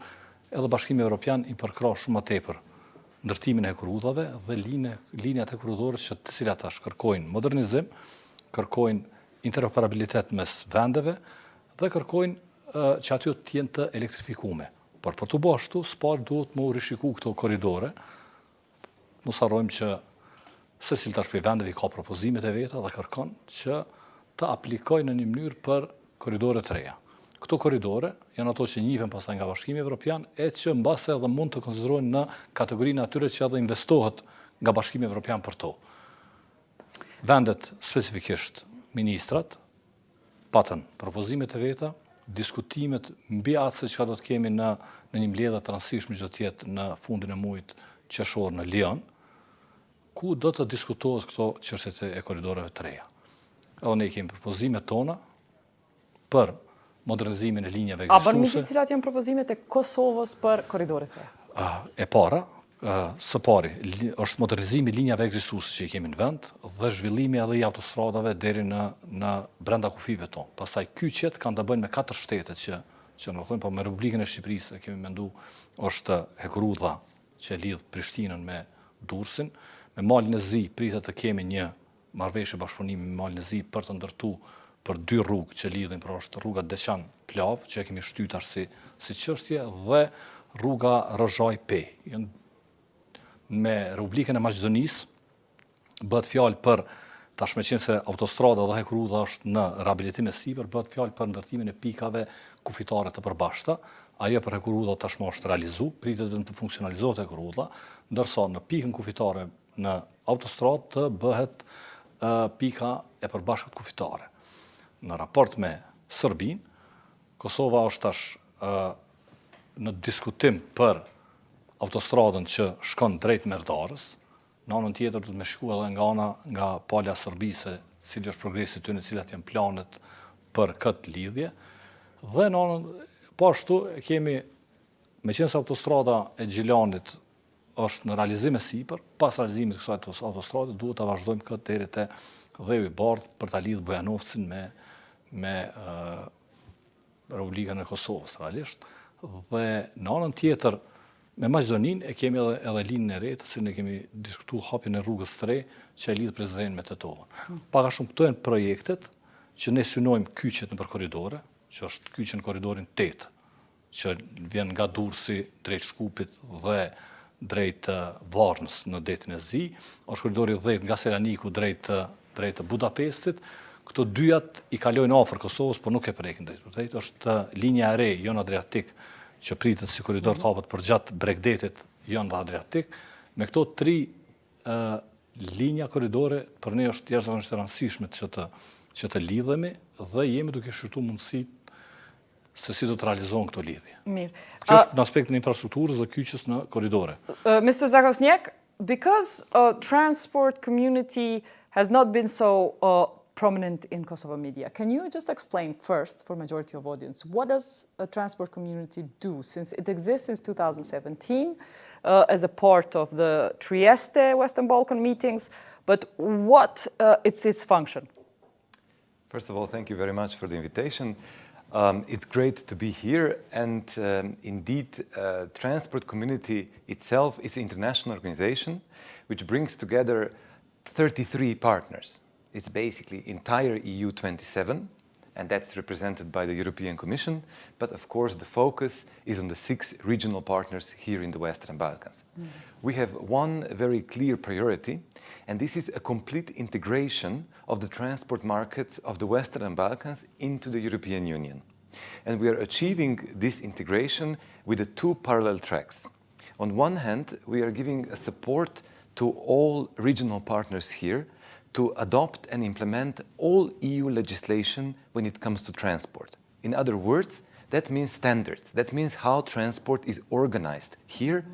edhe Bashkimi Evropian I përkrah shumë më tepër ndërtimin e hekurudhave dhe linjat hekurudhore të cilat tash kërkojnë modernizim, kërkojnë interoperabilitet mes vendeve dhe kërkojnë që aty të jenë të elektrifikume. Por për të bërë ashtu, s'pari duhet më rishiku këto korridore. Mos harrojmë që secili tash prej vendeve ka propozimet e veta dhe kërkon që të aplikojnë në një mënyrë për koridore të reja. Këto koridore janë ato që njihen pastaj nga Bashkimi Evropian e që mbase edhe mund të konsiderohen në kategorinë atyre që edhe investohet nga Bashkimi Evropian për to. Vendet, specifikisht ministrat, patën propozimet e veta, diskutimet mbi atë se çka do të kemi në një mbledhje të rëndësishme që do të jetë në fundin e muajit qershor në Lyon, ku do të diskutohet këto çështjet e koridoreve të reja. Edhe ne kemi propozimet tona për modernizimin e linjave A bën mbi ekzistuese. cilat janë propozimet e Kosovës për korridoret e reja? E para, së pari, është modernizimi i linjave ekzistuese që i kemi në vend dhe zhvillimi edhe i autostradave deri në brenda kufive tonë. Pastaj kyçet kanë të bëjnë me 4 shtetet që në thonë, po me Republikën e Shqipërisë kemi mendu është Hekurudha që lidh Prishtinën me Durrësin, me Malin e Zi pritet të kemi një marrëveshje bashkëpunimi me Malin e Zi për të ndërtu për 2 rrugë që lidhin, pra është rruga Deçan-Plav, që e kemi shtyr tash si çështje, dhe rruga Rozhaj-Pej. Me Republikën e Maqedonisë bëhet fjalë për tash me qenë se autostrada dhe Hekurudha është në rehabilitim e sipër, bëhet fjalë për ndërtimin e pikave kufitare të përbashkëta. Ajo për Hekurudha tashmë është realizuar, pritet vetëm të funksionalizohet Hekurudha, ndërsa në pikën kufitare në autostradë të bëhet pika e përbashkët kufitare. Në raport me Serbinë, Kosova është tash në diskutim për autostradën që shkon drejt Merdarës. Në anën tjetër do të më shkuë edhe nga pala e Serbisë, cili është progresi tyre, cilat janë planet për këtë lidhje. Dhe në anën po ashtu kemi, meqense autostrada e Gjilanit është në realizim e sipër, pas realizimit të kësaj autostrade duhet ta vazhdojmë këtë deri te Dhevi i Bardh për ta lidhur Bujanovcin me Republikën e Kosovës realisht. Dhe në anën tjetër me Maqedoninë e kemi edhe linjën e re, të cilën e kemi diskutuar hapjen e rrugës së re që e lidh Prizrenin me Tetovën. Pak a shumë këto janë projektet që ne synojmë kyçet nëpër korridore, që është kyçe në korridorin 8, që vjen nga Durrësi drejt Shkupit dhe drejt Varnës në detin e Zi, është korridori 10 nga Seraniku drejt Budapestit. Këto dyjat i kalojnë afër Kosovës, por nuk e prekin drejt. Është linja e re jon Adriatik që pritet si korridor të hapet përgjatë Bregdetit jon Adriatik. Me këto 3 linja korridore për ne është jashtëzakonisht e rëndësishme që të lidhemi dhe jemi duke shqyrtuar mundësitë se si do të realizohen këto lidhje. Mirë. Kjo është në aspektin e infrastrukturës dhe kyçes në korridore. Mr. Zakosniak, because transport community has not been so prominent in Kosovo media, can you just explain first, for majority of audience, what does a transport community do, since it exists since 2017 as a part of the Trieste Western Balkan meetings, but what is its function? First of all, thank you very much for the invitation. It's great to be here, and indeed, Transport Community itself is an international organization which brings together 33 partners. It's basically entire EU 27, and that's represented by the European Commission, but of course the focus is on the 6 regional partners here in the Western Balkans. We have one very clear priority, and this is a complete integration of the transport markets of the Western Balkans into the European Union. And we are achieving this integration with the 2 parallel tracks. On one hand, we are giving a support to all regional partners here to adopt and implement all EU legislation when it comes to transport. In other words, that means standards. That means how transport is organized here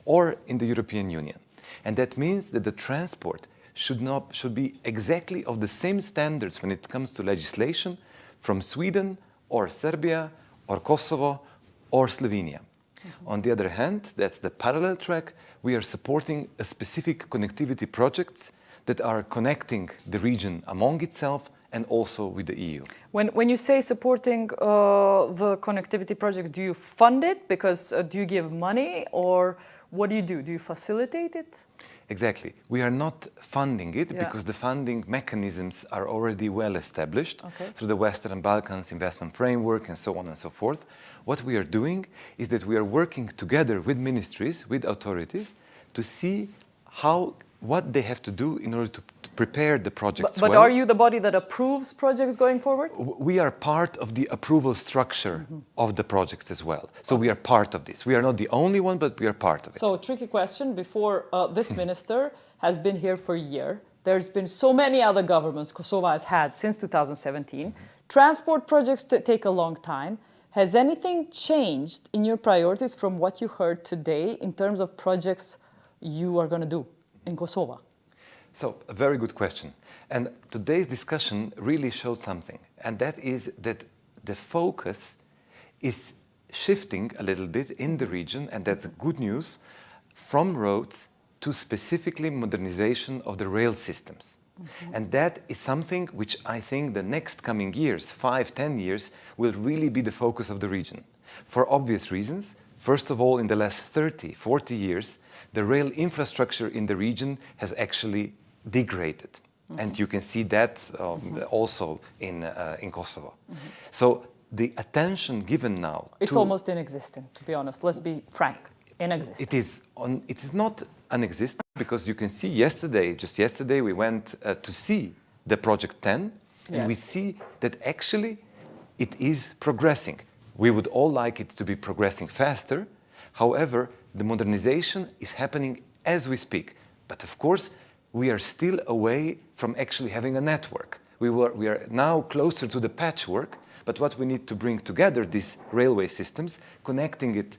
or in the European Union. And that means that the transport should be exactly of the same standards when it comes to legislation from Sweden or Serbia or Kosovo or Slovenia. On the other hand, that's the parallel track, we are supporting a specific connectivity projects that are connecting the region among itself and also with the EU. When you say supporting the connectivity projects, do you fund it? Because do you give money, or what do? Do you facilitate it? Exactly. We are not funding it because the funding mechanisms are already well established through the Western Balkans investment framework and so on and so forth. What we are doing is that we are working together with ministries, with authorities, to see what they have to do in order to prepared the projects But well. are you the body that approves projects going forward? We are part of the approval structure of the projects as well. So we are part of this. We are not the only one, but we are part of it. So, tricky question. Before this minister has been here for a year, there's been so many other governments Kosovo has had since 2017. Transport projects take a long time. Has anything changed in your priorities from what you heard today in terms of projects you are going to do in Kosovo? So, a very good question. And today's discussion really showed something, and that is that the focus is shifting a little bit in the region, and that's good news, from roads to specifically modernization of the rail systems. And that is something which I think the next coming years, 5-10 years, will really be the focus of the region. For obvious reasons. First of all, in the last 30-40 years, the rail infrastructure in the region has actually degraded. And you can see that also in Kosovo. So the attention given now It's almost inexistent, to be honest. Let's be frank. Inexistent. it is not unexistent, because you can see just yesterday, we went to see the Project 10, and we see that actually it is progressing. We would all like it to be progressing faster. However, the modernization is happening as we speak. But of course, we are still away from actually having a network. We are now closer to the patchwork, but what we need to bring together, these railway systems, connecting it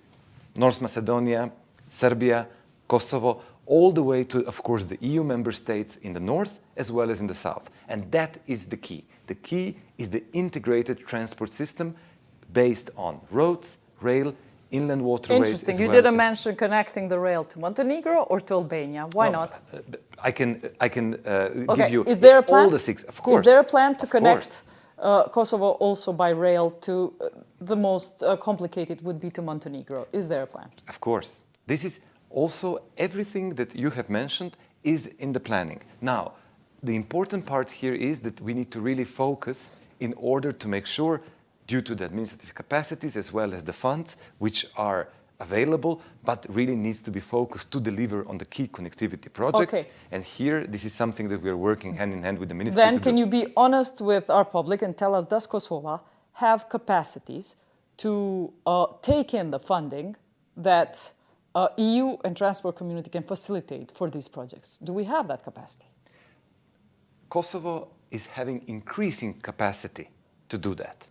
North Macedonia, Serbia, Kosovo, all the way to, of course, the EU member states in the north as well as in the south. And that is the key. The key is the integrated transport system based on roads, rail, inland waterways. Interesting. As You well didn't as mention connecting the rail to Montenegro or to Albania. Why not? I can Okay. give you Is there a plan? all the six. Of course. Is there a plan to Of connect course. Kosovo also by rail to the most complicated would be to Montenegro? Is there a plan? Of course. This is also everything that you have mentioned is in the planning. Now, the important part here is that we need to really focus in order to make sure, due to the administrative capacities as well as the funds which are available, but really needs to be focused to deliver on the key connectivity projects. Okay. And here, this is something that we are working hand in hand with the ministry Then to can do. you be honest with our public and tell us, does Kosovo have capacities to take in the funding that EU and transport community can facilitate for these projects? Do we have that capacity? Kosovo is having increasing capacity to do that.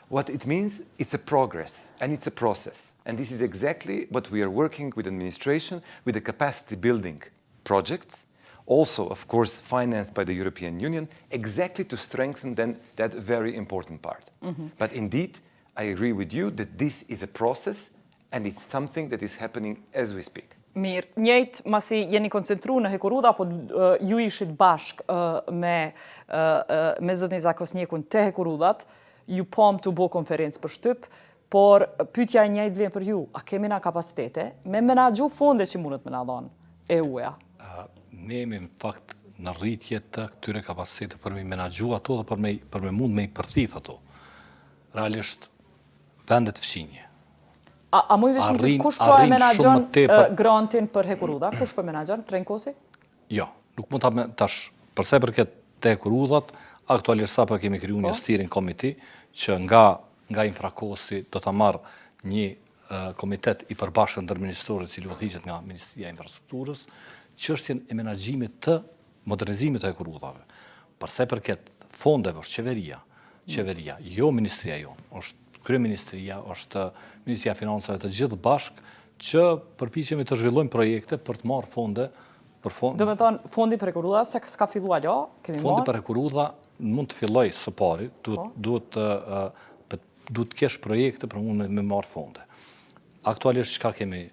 What it means, it's a progress and it's a process. And this is exactly what we are working with administration, with the capacity building projects, also, of course, financed by the European Union, exactly to strengthen then that very important part. But indeed, I agree with you that this is a process and it's something that is happening as we speak. Mirë, njëjtë masi jeni koncentru në Hekurudha, po ju ishit bashk me zotnin Zakosnjekun të Hekurudhat, ju pom të bo konferencë për shtyp, por pyetja e njëjtë vlen për ju. A kemi na kapacitete me menaxhu fonde që mundet me na dhanë EU-ja? Ne jemi në fakt në rritje të këtyre kapacitete për me menaxhu ato dhe për me mund me i përthith ato. Realisht, vendet fshinje. A muj vishëm Arrin- kush po e arrin menaxhon shumë më tepër. grantin për Hekurudha? Kush po menaxhon? Trenkosi? Jo, nuk mund ta tash, përse përket te Hekurudhat, aktualisht sapo kemi kriju një steering committee që nga Infrakosi do ta marr një komitet i përbashkët ndërministor i cili udhëhiqet nga Ministria e Infrastrukturës, çështjen e menaxhimit të modernizimit të Hekurudhave. Përse përket fondeve, është qeveria, jo ministria jonë, është kryeministria, është Ministria e Financave, të gjithë bashk që përpiqemi të zhvillojmë projekte për të marrë fonde për fond. Do me thonë, fondi për Hekurudha se s'ka filluar jo, kemi Fondi marrë. për Hekurudha mund të filloj së pari, duhet të kesh projekte për mund me marrë fonde. Aktualisht çka kemi?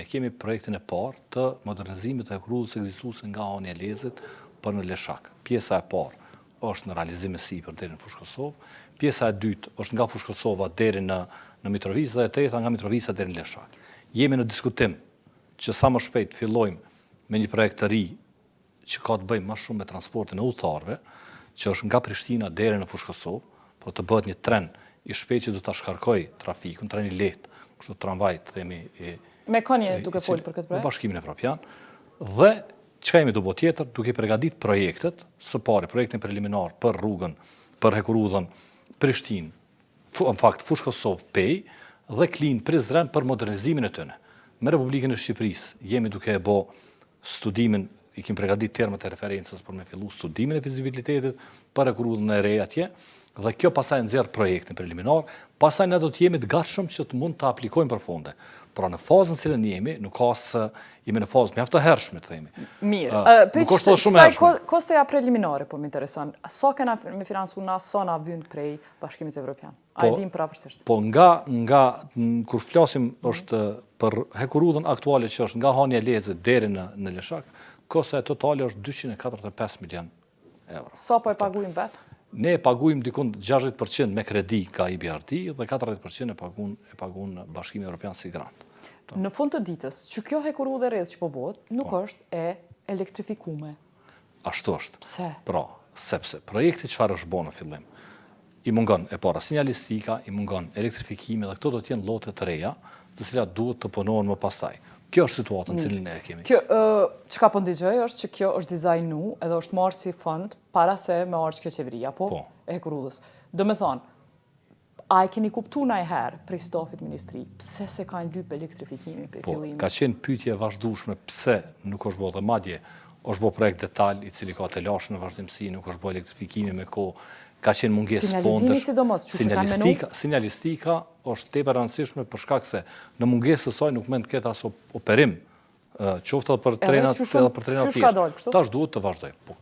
Kemi projektin e parë të modernizimit të Hekurudhës ekzistuese nga Hani e Lezit për në Leshak. Pjesa e parë është në realizim e sipër deri në Fushë Kosovë, pjesa e dytë është nga Fushë Kosova deri në Mitrovica dhe e treta nga Mitrovica deri në Leshak. Jemi në diskutim që sa më shpejt fillojmë me një projekt të ri që ka të bëjë më shumë me transportin e udhëtarëve, që është nga Prishtina deri në Fushë Kosovë, por të bëhet një tren i shpejt që do ta shkarkojë trafikun, tren i lehtë, kështu tramvaj, themi, Me kënje duke folë për këtë me projekt? Bashkimin Evropian, dhe Çka jemi të bo tjetër, duke përgatit projektet, së pari, projektin preliminar për rrugën, për Hekurudhën, Prishtinë, në fakt Fush Kosovë Pej, dhe Klin Prizren për modernizimin e tëne. Me Republikën e Shqipërisë jemi duke e bo studimin, i kemi përgatit termët e referencës për me fillu studimin e fizibilitetit për Hekurudhën e re atje, dhe kjo pasaj nxjerr projektin preliminar, pasaj ne do të jemi të gatshëm që të mund të aplikojmë për fonde. Pra në fazën cilën jemi, nuk ka se jemi në fazë mjaft të hershme, të themi. Mirë. Nuk është të shumë hershme. Kosteja preliminare, po më intereson. Sa kena me financu na, sa na vyn prej Bashkimit Evropian? A e dim prapërsisht? Po kur flasim është për Hekurudhën aktuale që është nga Hanja Leze deri në Leshak, kosta e totale është 245 milion euro. Sa po e paguajmë vetë? Ne e paguajmë dikun 60% me kredi nga IBRD dhe 40% e pagun Bashkimi Evropian si grant. Në fund të ditës, që kjo Hekurudhë e re që po bëhet, nuk është e elektrifikume. Ashtu është. Pse? Pra, sepse projekti çfarë është bërë në fillim, i mungon e para sinjalistika, i mungon elektrifikimi dhe këto do të jenë llote të reja, të cilat duhet të punohen më pastaj. Kjo është situata në cilën ne e kemi. Kjo, çka po ndigjoj është që kjo është dizajnu edhe është marrë si fond para se me ardhë kjo qeveria, po? E Hekurudhës. Do me thonë, a e keni kuptu na e herë prej stafit ministri, pse se ka lyp elektrifikimi për fillimi? Ka qenë pyetje vazhdueshme pse nuk është bërë dhe madje, është bërë projekt detaj i cili ka të lashë në vazhdimsi, nuk është bërë elektrifikimi me kohë, ka qenë mungesë fondesh. Sinjalizimi sidomos, që kanë menu? Sinjalistika është tepër e rëndësishme për shkak se në mungesë së saj nuk mund të ketë as operim, qoftë edhe për trenat edhe për trenat tjerë. Tash duhet të vazhdoj. Po,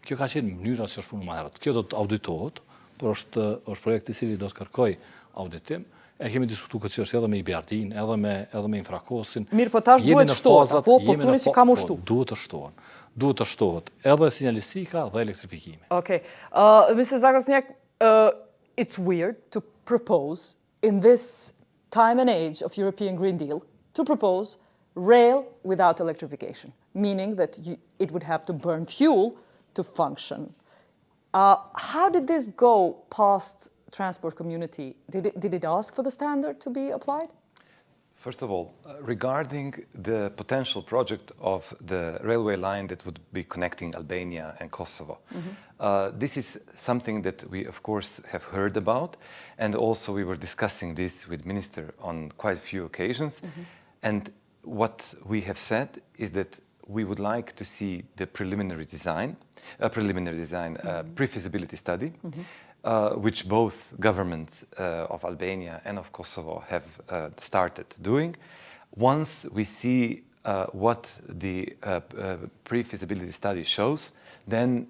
kjo ka qenë mënyra si është punë më herët. Kjo do të auditohet, por është projekt i cili do të kërkoj auditim. E kemi diskutuar këtë çështje edhe me IBRD-n, edhe me Infrakosin. Mirë, po tash duhet shtohet, po thoni se ka më shtu. Duhet të shtohen. Duhet të shtohet edhe sinjalistika dhe elektrifikimi. Okay. Mr. Zagosniak, it's weird to propose in this time and age of European Green Deal to propose rail without electrification, meaning that it would have to burn fuel to function. How did this go past transport community? Did it ask for the standard to be applied? First of all, regarding the potential project of the railway line that would be connecting Albania and Kosovo, this is something that we, of course, have heard about, and also we were discussing this with Minister on quite a few occasions. And what we have said is that we would like to see the preliminary design, pre-feasibility study, which both governments of Albania and of Kosovo have started doing. Once we see what the pre-feasibility study shows, then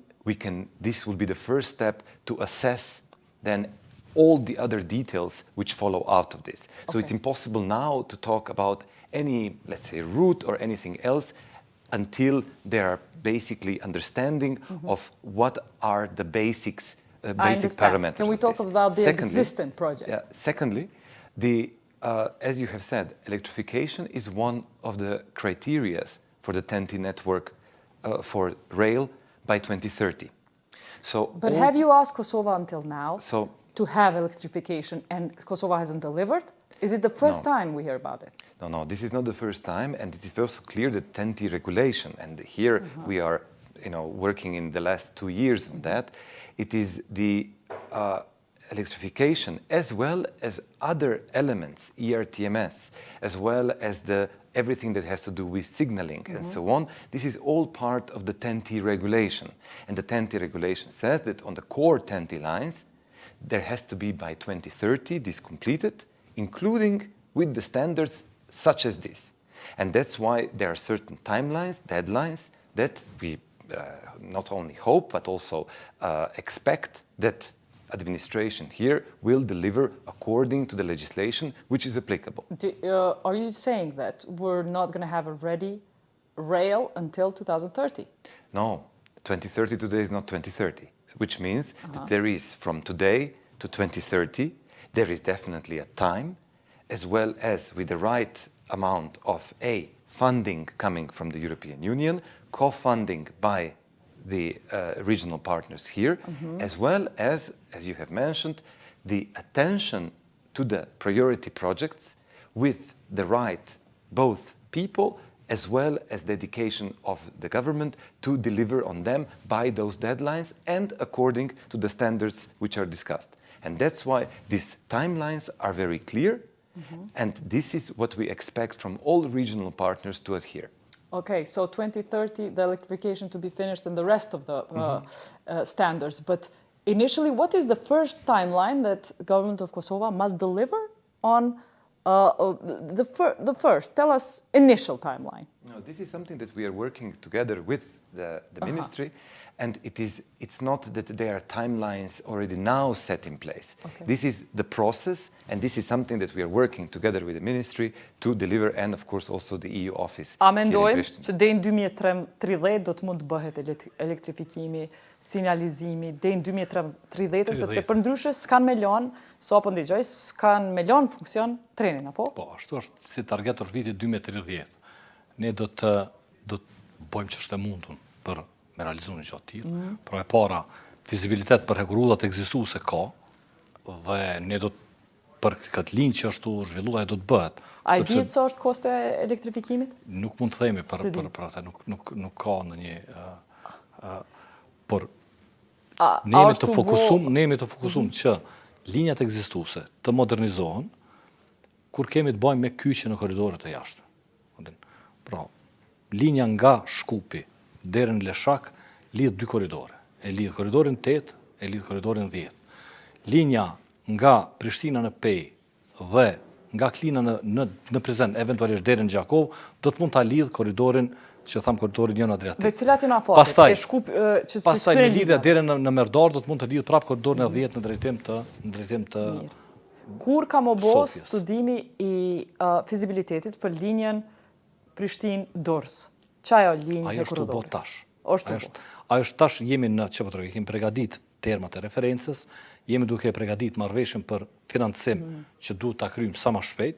this will be the first step to assess then all the other details which follow out of this. Okay. So it's impossible now to talk about any, let's say, route or anything else until they are basically understanding of what are the basic parameters. Can we talk about the existing project? Yeah, secondly, as you have said, electrification is one of the criteria for the TEN-T network for rail by 2030. But have you asked Kosovo until now to have electrification and Kosovo hasn't delivered? Is it the first time we hear about it? No, this is not the first time, and it is also clear that TEN-T regulation, and here we are working in the last 2 years on that, it is the electrification as well as other elements, ERTMS, as well as everything that has to do with signaling and so on. This is all part of the TEN-T regulation. And the TEN-T regulation says that on the core TEN-T lines, there has to be by 2030 this completed, including with the standards such as this. And that's why there are certain timelines, deadlines, that we not only hope, but also expect that administration here will deliver according to the legislation which is applicable. Are you saying that we're not going to have a ready rail until 2030? No, 2030 today is not 2030, which means that there is from today to 2030, there is definitely a time, as well as with the right amount of funding coming from the European Union, co-funding by the regional partners here, as well as you have mentioned, the attention to the priority projects with the right both people as well as dedication of the government to deliver on them by those deadlines and according to the standards which are discussed. And that's why these timelines are very clear, and this is what we expect from all regional partners to adhere. Okay, so 2030, the electrification to be finished and the rest of the standards. But initially, what is the first timeline that government of Kosovo must deliver on the first? Tell us initial timeline. No, this is something that we are working together with the ministry, and it's not that there are timelines already now set in place. Okay. This is the process, and this is something that we are working together with the ministry to deliver, and of course also the EU office. A mendojmë që deri në 2030 do të mund të bëhet elektrifikimi, sinjalizimi deri në 2030, sepse përndryshe s'kan me lënë, sapo ndigoj, s'kan me lënë funksion trenin, apo? Po, ashtu është si target është viti 2030. Ne do të bëjmë ç'është e mundur për me realizu një gjatë tillë. Pra e para, fizibilitet për hekurullat ekzistuese ka, dhe ne do të për këtë linjë që është zhvilluar do të bëhet. A i dihet sa është koste e elektrifikimit? Nuk mund të themi për atë, nuk ka ndonjë por ne jemi të fokusuar që linjat ekzistuese të modernizohen kur kemi të bëjmë me kyçe në korridoret e jashtme. Pra, linja nga Shkupi deri në Leshak lidh dy korridore. E lidh korridorin 8, e lidh korridorin 10. Linja nga Prishtina në Pej dhe nga Klina në Prizren, eventualisht deri në Gjakov, do të mund ta lidh korridorin, që tham korridorin Jon Adriatik. Dhe cilat janë afatet? Pastaj në lidhje deri në Merdar do të mund të lidh prapë korridorin e 10 në drejtim të Kur ka më bo studimi i fizibilitetit për linjen Prishtinë-Durrës? Çajo linjë e korridorit? Ajo është tash jemi në çfarë kemi përgatit termat e referencës, jemi duke përgatit marrëveshjen për financim që duhet ta kryjmë sa më shpejt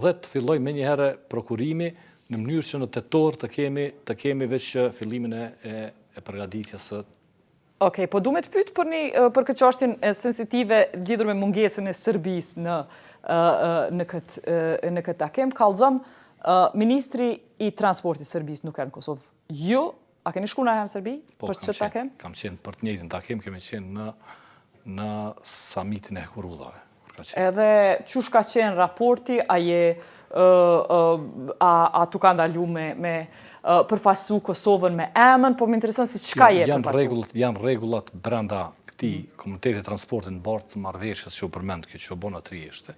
dhe të filloj menjëherë prokurimi në mënyrë që në tetor të kemi veç fillimin e përgatitjes së. Okej, po du me të pyet për këtë çështjen sensitive lidhur me mungesën e Serbisë në këtë takim. Kallëzom, Ministri i Transportit Serbisë nuk ka në Kosovë. Ju, a keni shku në herë në Serbi për ç'të takim? Kam qenë për të njëjtin takim, kemi qenë në samitin e Hekurudhave. Edhe çush ka qenë raporti, a tu ka ndalu me përfasu Kosovën me emën, po më intereson si çka je përfasu? Janë rregullat brenda këtij komuniteti transportit në bartë të marrëveshjes që u përmend kjo që u bona Trieste.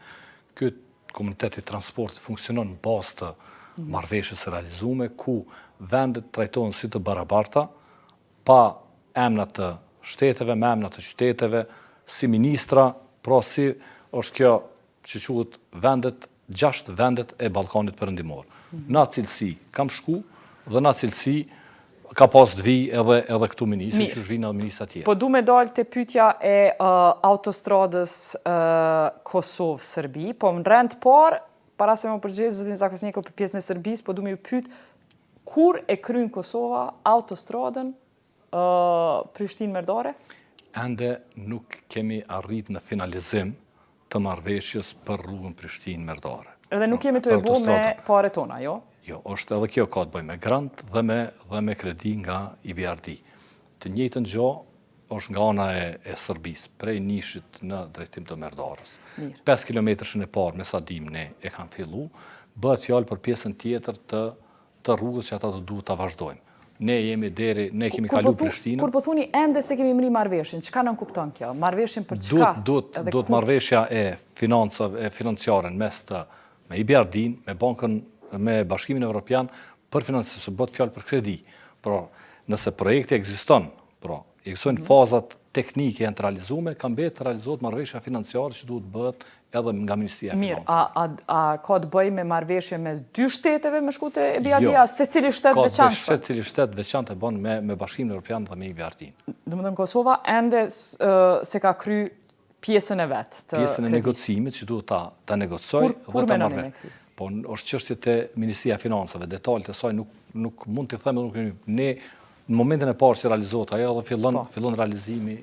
Ky komuniteti transportit funksionon në bazë të marrëveshjes së realizuar, ku vendet trajtohen si të barabarta, pa emra të shteteve, me emra të qyteteve, si ministra, pra si është kjo që quhet 6 vendet e Ballkanit Perëndimor. Në atë cilësi kam shku dhe në atë cilësi ka pas të vi edhe këtu ministri, që shvinë edhe ministra tjerë. Po du me dalë të pyetja e autostradës Kosovë-Serbi, po në rend parë, para se më përgjigj zotin Zakosnjeko për pjesën e Serbisë, po du me ju pyet kur e kryen Kosova autostradën Prishtinë-Merdare? Ende nuk kemi arrit në finalizim të marrëveshjes për rrugën Prishtinë-Merdare. Edhe nuk jemi të e bu me pare tona, jo? Jo, është edhe kjo ka të bëjë me grant dhe me kredi nga EBRD. Të njëjtën gjë është nga ana e Serbisë, prej Nishit në drejtim të Merdarës. 5 kilometrën e parë me sa dim ne e kanë fillu, bëhet fjalë për pjesën tjetër të rrugës që ata do duhet ta vazhdojmë. Ne kemi kalu Prishtinën. Kur po thuni ende se kemi mri marrëveshjen, çka nën kupton kjo? Marrëveshjen për çka? Duhet marrëveshja e financiare mes të me EBRD-n, me bankën, me Bashkimin Evropian për financim, se bëhet fjalë për kredi. Pra, nëse projekti ekziston, ekzistojnë fazat teknike janë të realizuar, ka mbetë të realizohet marrëveshja financiare që duhet bëhet edhe nga Ministria e Financave. Mirë, a ka të bëjë me marrëveshje mes dy shteteve me shkute EBRD-a, secili shtet veçantë? Secili shtet veçantë e bën me Bashkimin Evropian dhe me EBRD-n. Domethënë Kosova ende se ka kry pjesën e vet të pjesën e negocimit që duhet ta negocoj dhe ta marrë. Po është çështje te Ministria e Financave, detajet e saj nuk mund t'i them, ne në momentin e parë që realizohet ajo dhe fillon realizimi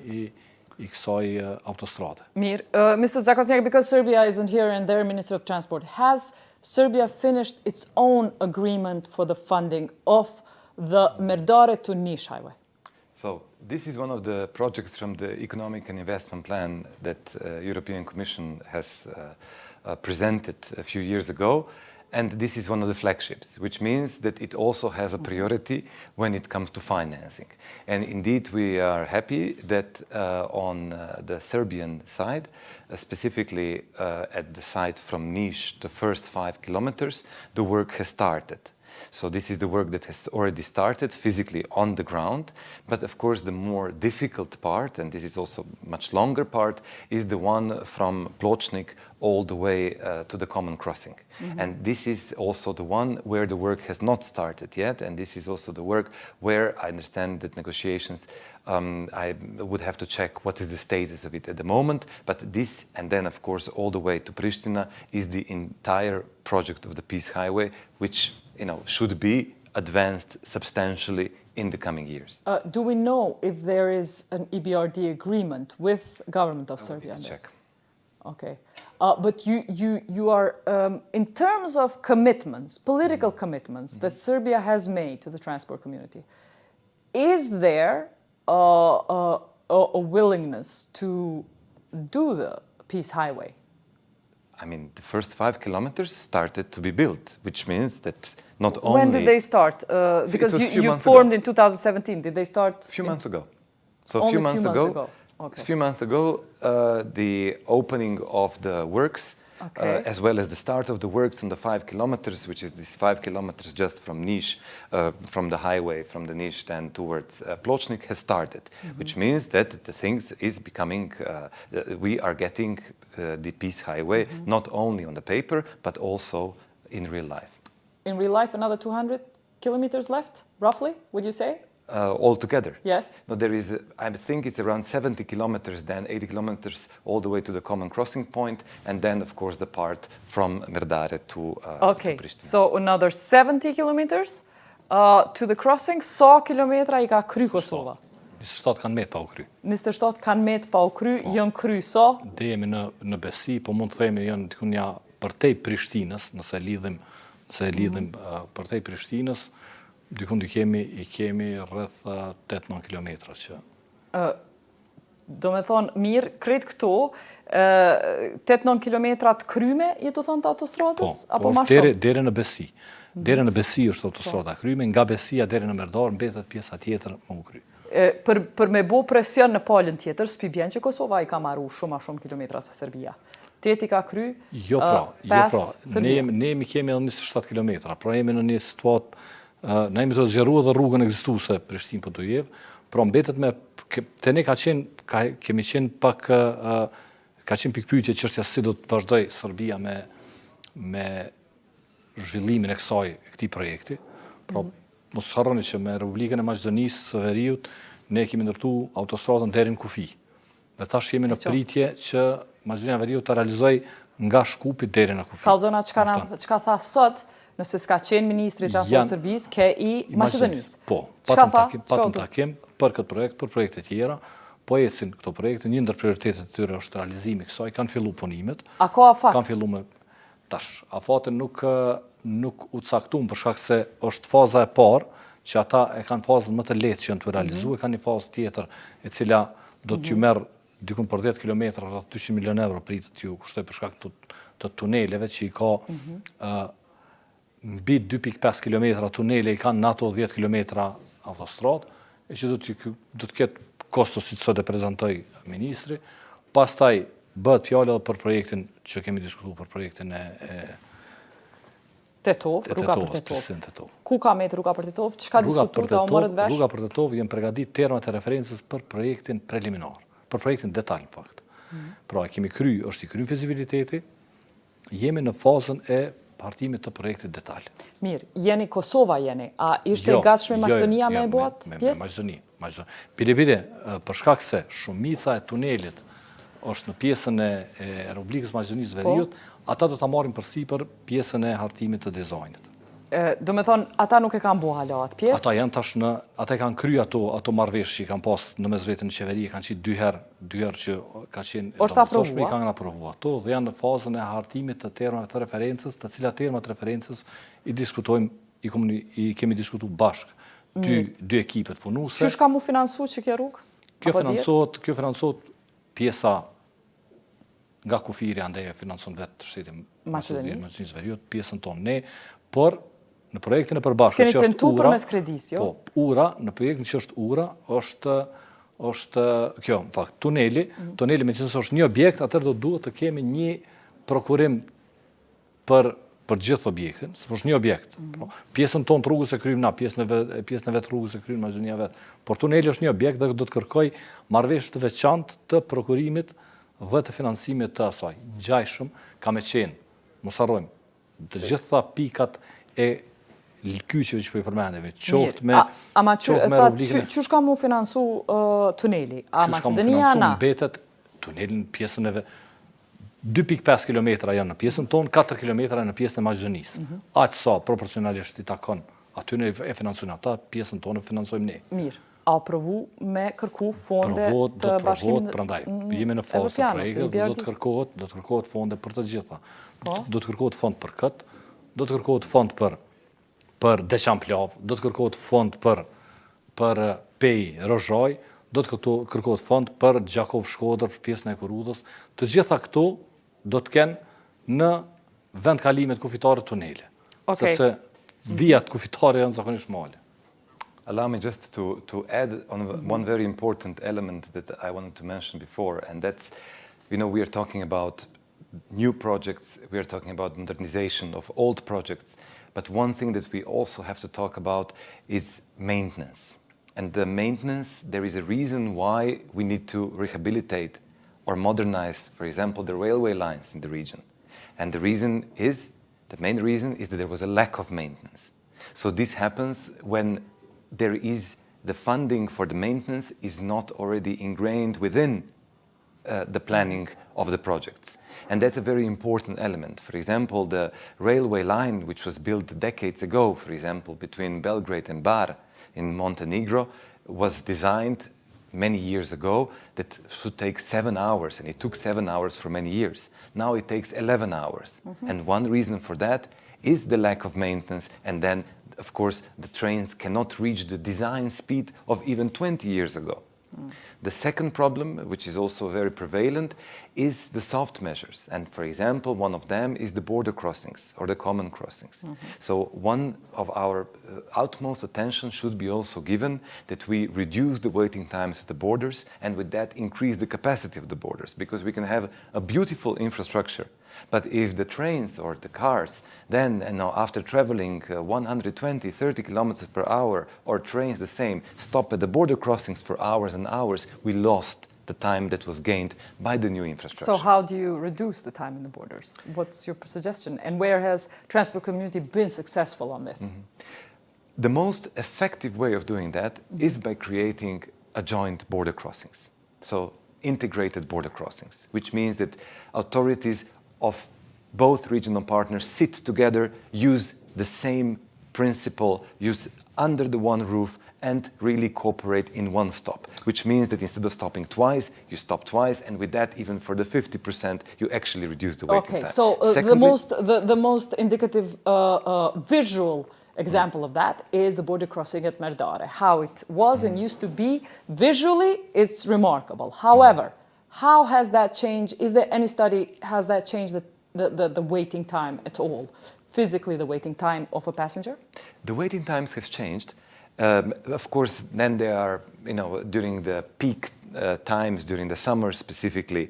i kësaj autostrade. Mirë, Mr. Zakosnjak, because Serbia isn't here and their Minister of Transport has Serbia finished its own agreement for the funding of the Merdare to Niš highway? So this is one of the projects from the Economic and Investment Plan that European Commission has presented a few years ago. And this is one of the flagships, which means that it also has a priority when it comes to financing. And indeed, we are happy that on the Serbian side, specifically at the site from Niš, the first 5 kilometers, the work has started. So this is the work that has already started physically on the ground. But of course, the more difficult part, and this is also a much longer part, is the one from Pločnik all the way to the common crossing. And this is also the one where the work has not started yet. And this is also the work where I understand that negotiations, I would have to check what is the status of it at the moment. But this, and then of course, all the way to Pristina is the entire project of the Peace Highway, which should be advanced substantially in the coming years. Do we know if there is an EBRD agreement with the government of Serbia? Check. Okay. But you are, in terms of commitments, political commitments that Serbia has made to the transport community, is there a willingness to do the Peace Highway? I mean, the first 5 kilometers started to be built, which means that not only... When did they start? Because you months formed ago. in 2017. Did they start? A few months ago. So Only a few months ago. Okay. A few months ago, the opening of the works, Okay. as well as the start of the works on the 5 kilometers, which is this 5 kilometers just from Niš, from the highway, from the Niš then towards Pločnik, has started, which means that the things is becoming, we are getting the Peace Highway, not only on the paper, but also in real life. In real life, another 200 kilometers left, roughly, would you say? Altogether. Yes. No, there is, I think it's around 70 kilometers, then 80 kilometers all the way to the common crossing point, and then, of course, the part from Merdare to Pristina. So another 70 kilometers to the crossing, 100 kilometra I ka kry Kosova. 27 kanë met pa u kry. 27 kanë met pa u kry, janë kry sa? Dhe jemi në besi, po mund të themi janë dikunja përtej Prishtinës, nëse lidhim përtej Prishtinës, dikun i kemi rreth 8-9 kilometra që... Do me thonë, mirë, kretë këto, 8-9 kilometra të kryme, jetu thonë të autostradës? Apo ma shumë? Dere në besi. Dere në besi është autostrada kryme, nga besia dere në Merdar, mbetet pjesa tjetër më u kry. Për me bo presion në palën tjetër, s'pi bjen që Kosova I ka marru shumë kilometra se Serbia. Teti ka kry, Jo pra. Serbia. Ne kemi edhe 27 kilometra, pra jemi në një situatë, ne jemi të zgjeruar dhe rrugën ekzistuese Prishtinë-Podujev, pra mbetet me, te ne kemi qenë pak, ka qenë pikpyetje çështja si do të vazhdoj Serbia me zhvillimin e këtij projekti. Pra, mos harroni që me Republikën e Maqedonisë së Veriut ne kemi ndërtu autostradën deri në Kufi. Dhe tash jemi në pritje që Maqedonia e Veriut ta realizoj nga Shkupi deri në Kufi. Kallzona, çka tha sot, nëse s'ka qenë Ministri i Transport Serbisë, ke I Maqedonisë. Po, patëm takim për këtë projekt, për projekte tjera, po ecin këto projekte, një ndër prioritetet e tyre është realizimi I kësaj, kanë fillu punimet. A ka afat? Kanë fillu me tash. Afatin nuk u caktuam për shkak se është faza e parë, që ata e kanë fazën më të lehtë që janë të realizuar, kanë një fazë tjetër e cila do t'ju merr dikun për 10 kilometra, rreth 200 milionë euro pritet t'ju kushtoj për shkak të tuneleve që I ka mbi 2.5 km tunele I kanë në ato 10 km autostradë, e që do të ketë kosto si të sot e prezentoj ministri. Pastaj bëhet fjalë edhe për projektin që kemi diskutuar për projektin e Tetov, rruga për Tetov. Ku ka met rruga për Tetov? Çka diskutuat, a u morët vesh? Rruga për Tetov janë përgatitur termat e referencës për projektin preliminar, për projektin detaj në fakt. Pra kemi është I kryer fizibiliteti, jemi në fazën e hartimit të projektit detaj. Mirë, jeni Kosova jeni, a ishte I gatshme Maqedonia me e buat pjesë? Maqedoni. Bile, për shkak se shumica e tunelit është në pjesën e Republikës Maqedonisë Veriut, ata do ta marrin përsipër pjesën e hartimit të dizajnit. Do me thonë, ata nuk e kanë bua hala atë pjesë? Ata janë tash ata kanë kry ato marrëveshje që kanë pas në mes vetën në qeveri, kanë qenë dy herë që ka qenë Është aprovua? i kanë aprovuar ato dhe janë në fazën e hartimit të termave të referencës, të cilat termat referencës i diskutojmë, i kemi diskutuar bashkë dy ekipet punuese. Qysh ka mu finansu që kjo rrugë? Kjo financohet pjesa nga kufiri ande e finanson vetë shteti Maqedonisë Veriut, pjesën tonë ne, por në projektin e përbashkët që është tentu URA, përmes kredis, jo? Po, URA, në projektin që është URA, është kjo, në fakt, tuneli me qësës është një objekt, atër do duhet të kemi një prokurim për gjithë objektin, së është një objekt. Pjesën tonë të rrugës e krymë na, pjesën e vetë rrugës e krymë Maqedonia vetë. Por tuneli është një objekt dhe do të kërkoj marrëveshje të veçantë të prokurimit dhe të financimit të asaj. Ngjajshëm ka me qenë, mos harrojmë, të gjitha pikat e kyçeve që po i përmendemi, qoftë me obligime. Qysh ka mu finansu tuneli? A Maqedonia na? Mbetet tunelin pjesën e 2.5 km janë në pjesën tonë, 4 km në pjesën e Maqedonisë. Aq sa proporcionalisht i takon aty ne e financojnë ata, pjesën tonë e financojmë ne. Mirë. A provu me kërku fonde të bashkimit? Prandaj, jemi në fazë të projektit, do të kërkohet fonde për të gjitha. Do të kërkohet fond për këtë, do të kërkohet fond për Deçamplavë, do të kërkohet fond për Pej Rozhaj, do të kërkohet fond për Gjakov Shkodër, për pjesën e Korudhës. Të gjitha këto do të kenë në vendkalimet kufitare tunele. Sepse vijat kufitare janë zakonisht male. Allow me just to add on one very important element that I wanted to mention before, and that's, we are talking about new projects, we are talking about modernization of old projects, but one thing that we also have to talk about is maintenance. And the maintenance, there is a reason why we need to rehabilitate or modernize, for example, the railway lines in the region. And the main reason is that there was a lack of maintenance. So this happens when there is the funding for the maintenance is not already ingrained within the planning of the projects. And that's a very important element. For example, the railway line, which was built decades ago, for example, between Belgrade and Bar in Montenegro, was designed many years ago that should take 7 hours, and it took 7 hours for many years. Now it takes 11 hours. And one reason for that is the lack of maintenance, and then of course, the trains cannot reach the design speed of even 20 years ago. The second problem, which is also very prevalent, is the soft measures. And for example, one of them is the border crossings or the common crossings. So one of our utmost attention should be also given that we reduce the waiting times at the borders and with that increase the capacity of the borders, because we can have a beautiful infrastructure. But if the trains or the cars then, after traveling 120, 30 kilometers per hour, or trains the same, stop at the border crossings for hours and hours, we lost the time that was gained by the new infrastructure. So how do you reduce the time in the borders? What's your suggestion? And where has transport community been successful on this? The most effective way of doing that is by creating a joint border crossings. So integrated border crossings, which means that authorities of both regional partners sit together, use the same principle, use under the one roof, and really cooperate in one stop, which means that instead of stopping twice, you stop twice, and with that, even for the 50%, you actually reduce the waiting time. Okay, so the most indicative visual example of that is the border crossing at Merdare. How it was and used to be, visually, it's remarkable. However, how has that changed? Is there any study, has that changed the waiting time at all? Physically, the waiting time of a passenger? The waiting times have changed. Of course, then there are, during the peak times, during the summer specifically,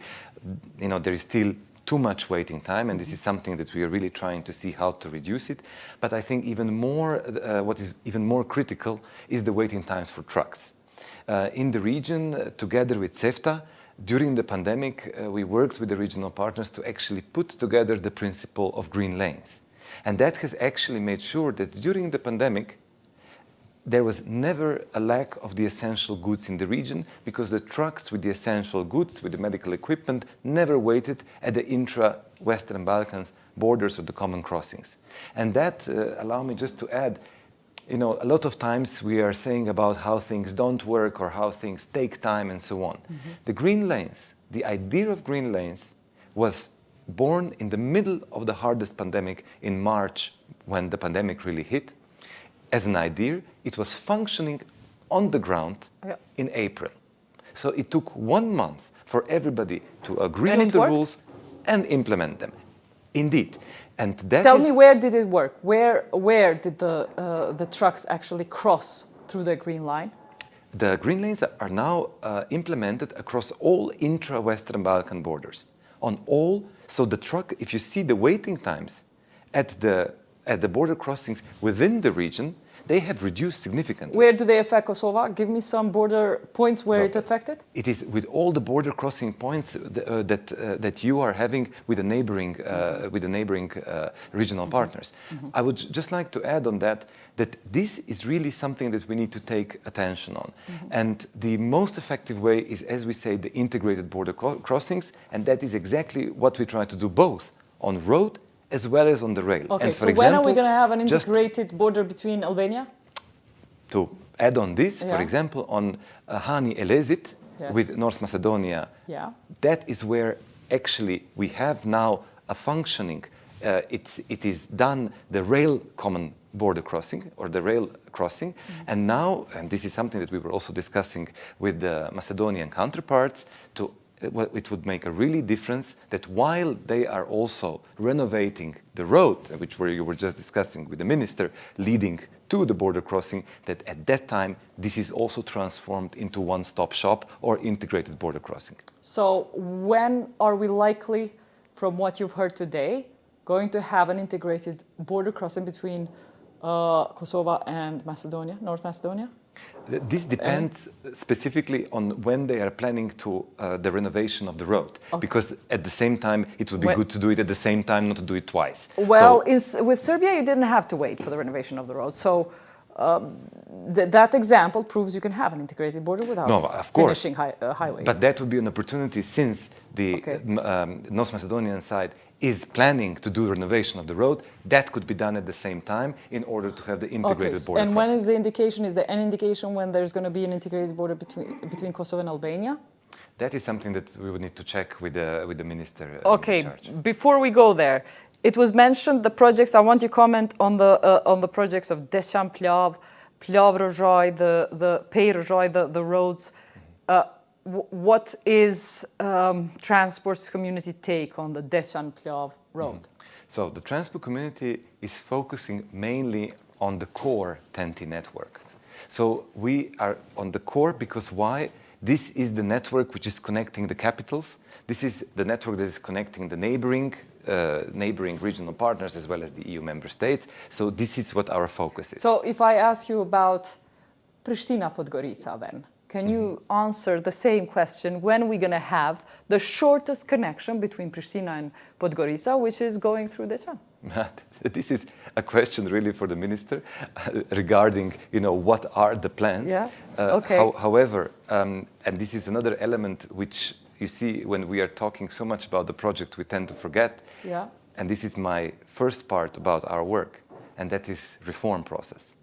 there is still too much waiting time, and this is something that we are really trying to see how to reduce it. But I think even more, what is even more critical is the waiting times for trucks. In the region, together with CEFTA, during the pandemic, we worked with the regional partners to actually put together the principle of green lanes. And that has actually made sure that during the pandemic, there was never a lack of the essential goods in the region, because the trucks with the essential goods, with the medical equipment, never waited at the intra-Western Balkans borders or the common crossings. And that, allow me just to add, you know, a lot of times we are saying about how things don't work or how things take time and so on. The green lanes, the idea of green lanes was born in the middle of the hardest pandemic in March, when the pandemic really hit. As an idea, it was functioning on the ground in April. So it took 1 month for everybody to agree And on it the worked? rules and implement them. Indeed. And that Tell is, me, where did it work? Where did the trucks actually cross through the green line? the green lanes are now implemented across all intra-Western Balkan borders. On all, so the truck, if you see the waiting times at the border crossings within the region, they have reduced significantly. Where do they affect Kosovo? Give me some border points where it affected. It is with all the border crossing points that you are having with the neighboring regional partners. I would just like to add on that this is really something that we need to take attention on. And the most effective way is, as we say, the integrated border crossings, and that is exactly what we try to do both on road as well as on the rail. Okay, and so when are we going to have an integrated border between Albania? To add on this, for example, on Hani Elezit with North Macedonia, that is where actually we have now a functioning, it is done the rail common border crossing or the rail crossing, and now, and this is something that we were also discussing with the Macedonian counterparts, it would make a really difference that while they are also renovating the road, which you were just discussing with the minister, leading to the border crossing, that at that time this is also transformed into one-stop shop or integrated border crossing. So when are we likely, from what you've heard today, going to have an integrated border crossing between Kosovo and Macedonia, North Macedonia? This depends specifically on when they are planning to the renovation of the road, because at the same time it would be good to do it at the same time, not to do it twice. Well, with Serbia you didn't have to wait for the renovation of the road, so that example proves you can have an integrated border without finishing highways. But that would be an opportunity, since the North Macedonian side is planning to do renovation of the road, that could be done at the same time in order to have the integrated border and crossing. when is the indication? Is there any indication when there's going to be an integrated border between Kosovo and Albania? That is something that we would need to check with the minister in charge. Before we go there, it was mentioned the projects. I want you to comment on the projects of Deçan Plav, Plav Rojaj, the Pej Rojaj, the roads. What is Transport's community take on the Deçan Plav road? So the Transport community is focusing mainly on the core TEN-T network. So we are on the core because why? This is the network which is connecting the capitals. This is the network that is connecting the neighboring regional partners as well as the EU member states. So this is what our focus is. So if I ask you about Pristina-Podgorica then, can you answer the same question? When are we going to have the shortest connection between Pristina and Podgorica, which is going through Deçan? This is a question really for the minister regarding, what are the plans. However, and this is another element which you see when we are talking so much about the project, we tend to forget. And this is my first part about our work, and that is reform process.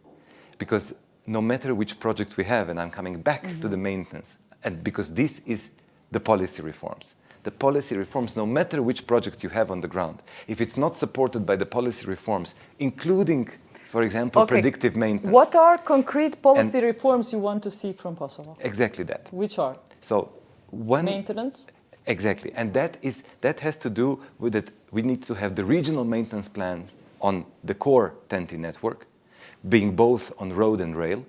Because no matter which project we have, and I'm coming back to the maintenance, and because this is the policy reforms. The policy reforms, no matter which project you have on the ground, if it's not supported by the policy reforms, including, for example, predictive maintenance. What are concrete policy reforms you want to see from Kosovo? Exactly that. Which are? So, maintenance? Exactly, and that has to do with it. We need to have the regional maintenance plan on the core TEN-T network, being both on road and rail,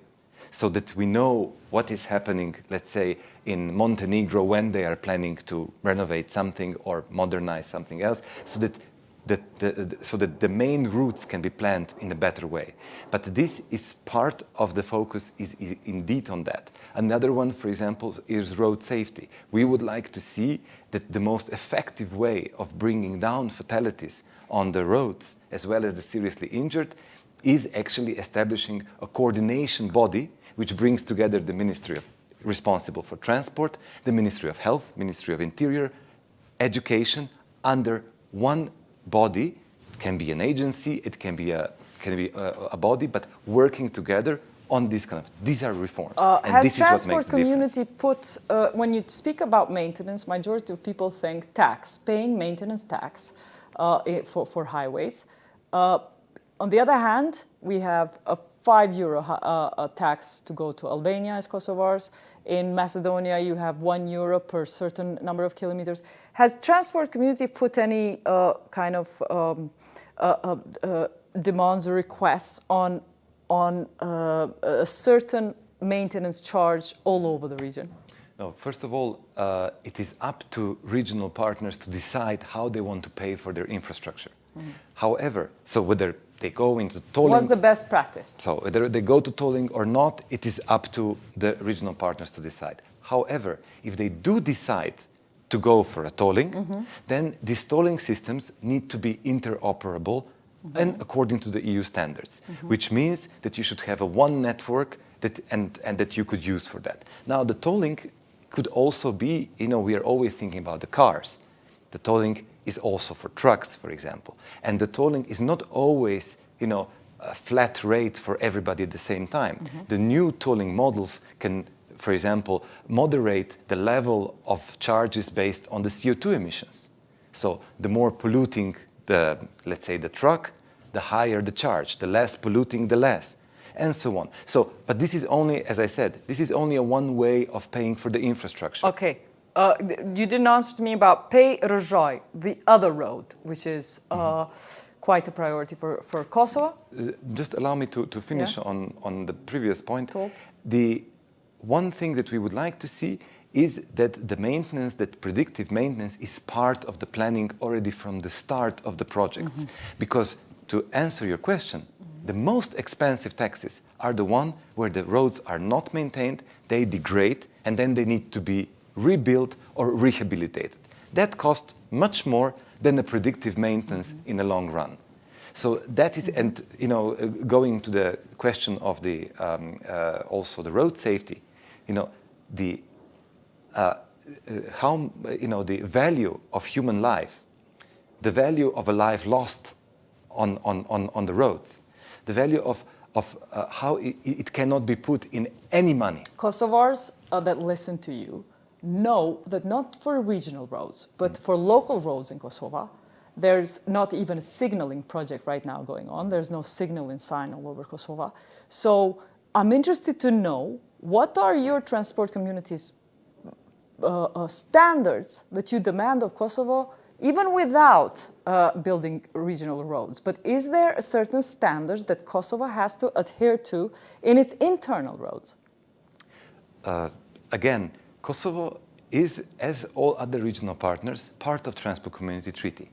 so that we know what is happening, let's say, in Montenegro when they are planning to renovate something or modernize something else, so that the main routes can be planned in a better way. But this is part of the focus is indeed on that. Another one, for example, is road safety. We would like to see that the most effective way of bringing down fatalities on the roads, as well as the seriously injured, is actually establishing a coordination body which brings together the Ministry responsible for transport, the Ministry of Health, Ministry of Interior, Education, under one body can be an agency, it can be a body, but working together on these are reforms. And Has this is what makes transport the difference. community put, when you speak about maintenance, majority of people think tax, paying maintenance tax for highways. On the other hand, we have a €5 tax to go to Albania as Kosovars. In Macedonia, you have €1 per certain number of kilometers. Has transport community put any kind of demands or requests on a certain maintenance charge all over the region? No, first of all, it is up to regional partners to decide how they want to pay for their infrastructure. However, so whether they go into tolling... What's the best practice? So whether they go to tolling or not, it is up to the regional partners to decide. However, if they do decide to go for a tolling, then these tolling systems need to be interoperable and according to the EU standards, which means that you should have a one network and that you could use for that. Now, the tolling could also be, we are always thinking about the cars. The tolling is also for trucks, for example. And the tolling is not always, a flat rate for everybody at the same time. The new tolling models can, for example, moderate the level of charges based on the CO2 emissions. So the more polluting let's say the truck, the higher the charge, the less polluting, the less, and so on. So, but this is only, as I said, this is only a one way of paying for the infrastructure. Okay. You didn't answer me about Pej Rëzhaj, the other road, which is quite a priority for Kosovo. Just allow me to finish on the previous point. Talk. The one thing that we would like to see is that the maintenance, that predictive maintenance, is part of the planning already from the start of the projects. Because to answer your question, the most expensive taxes are the one where the roads are not maintained, they degrade, and then they need to be rebuilt or rehabilitated. That costs much more than the predictive maintenance in the long run. So that is, and going to the question of the also the road safety, the value of human life, the value of a life lost on the roads, the value of how it cannot be put in any money. Kosovars that listen to you know that not for regional roads, but for local roads in Kosovo, there's not even a signaling project right now going on. There's no signaling sign all over Kosovo. So I'm interested to know, what are your transport community's standards that you demand of Kosovo, even without building regional roads? But is there a certain standards that Kosovo has to adhere to in its internal roads? Again, Kosovo is, as all other regional partners, part of Transport Community Treaty.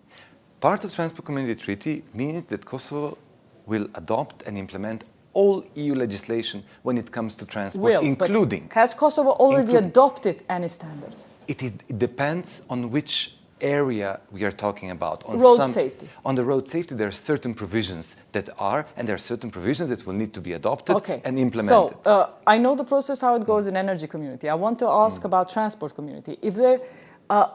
Part of Transport Community Treaty means that Kosovo will adopt and implement all EU legislation when it comes to transport, including... Has Kosovo already adopted any standards? It depends on which area we are talking about. On road safety. On the road safety, there are certain provisions that are, and there are certain provisions that will need to be adopted and implemented. So, I know the process, how it goes in energy community. I want to ask about transport community. If there,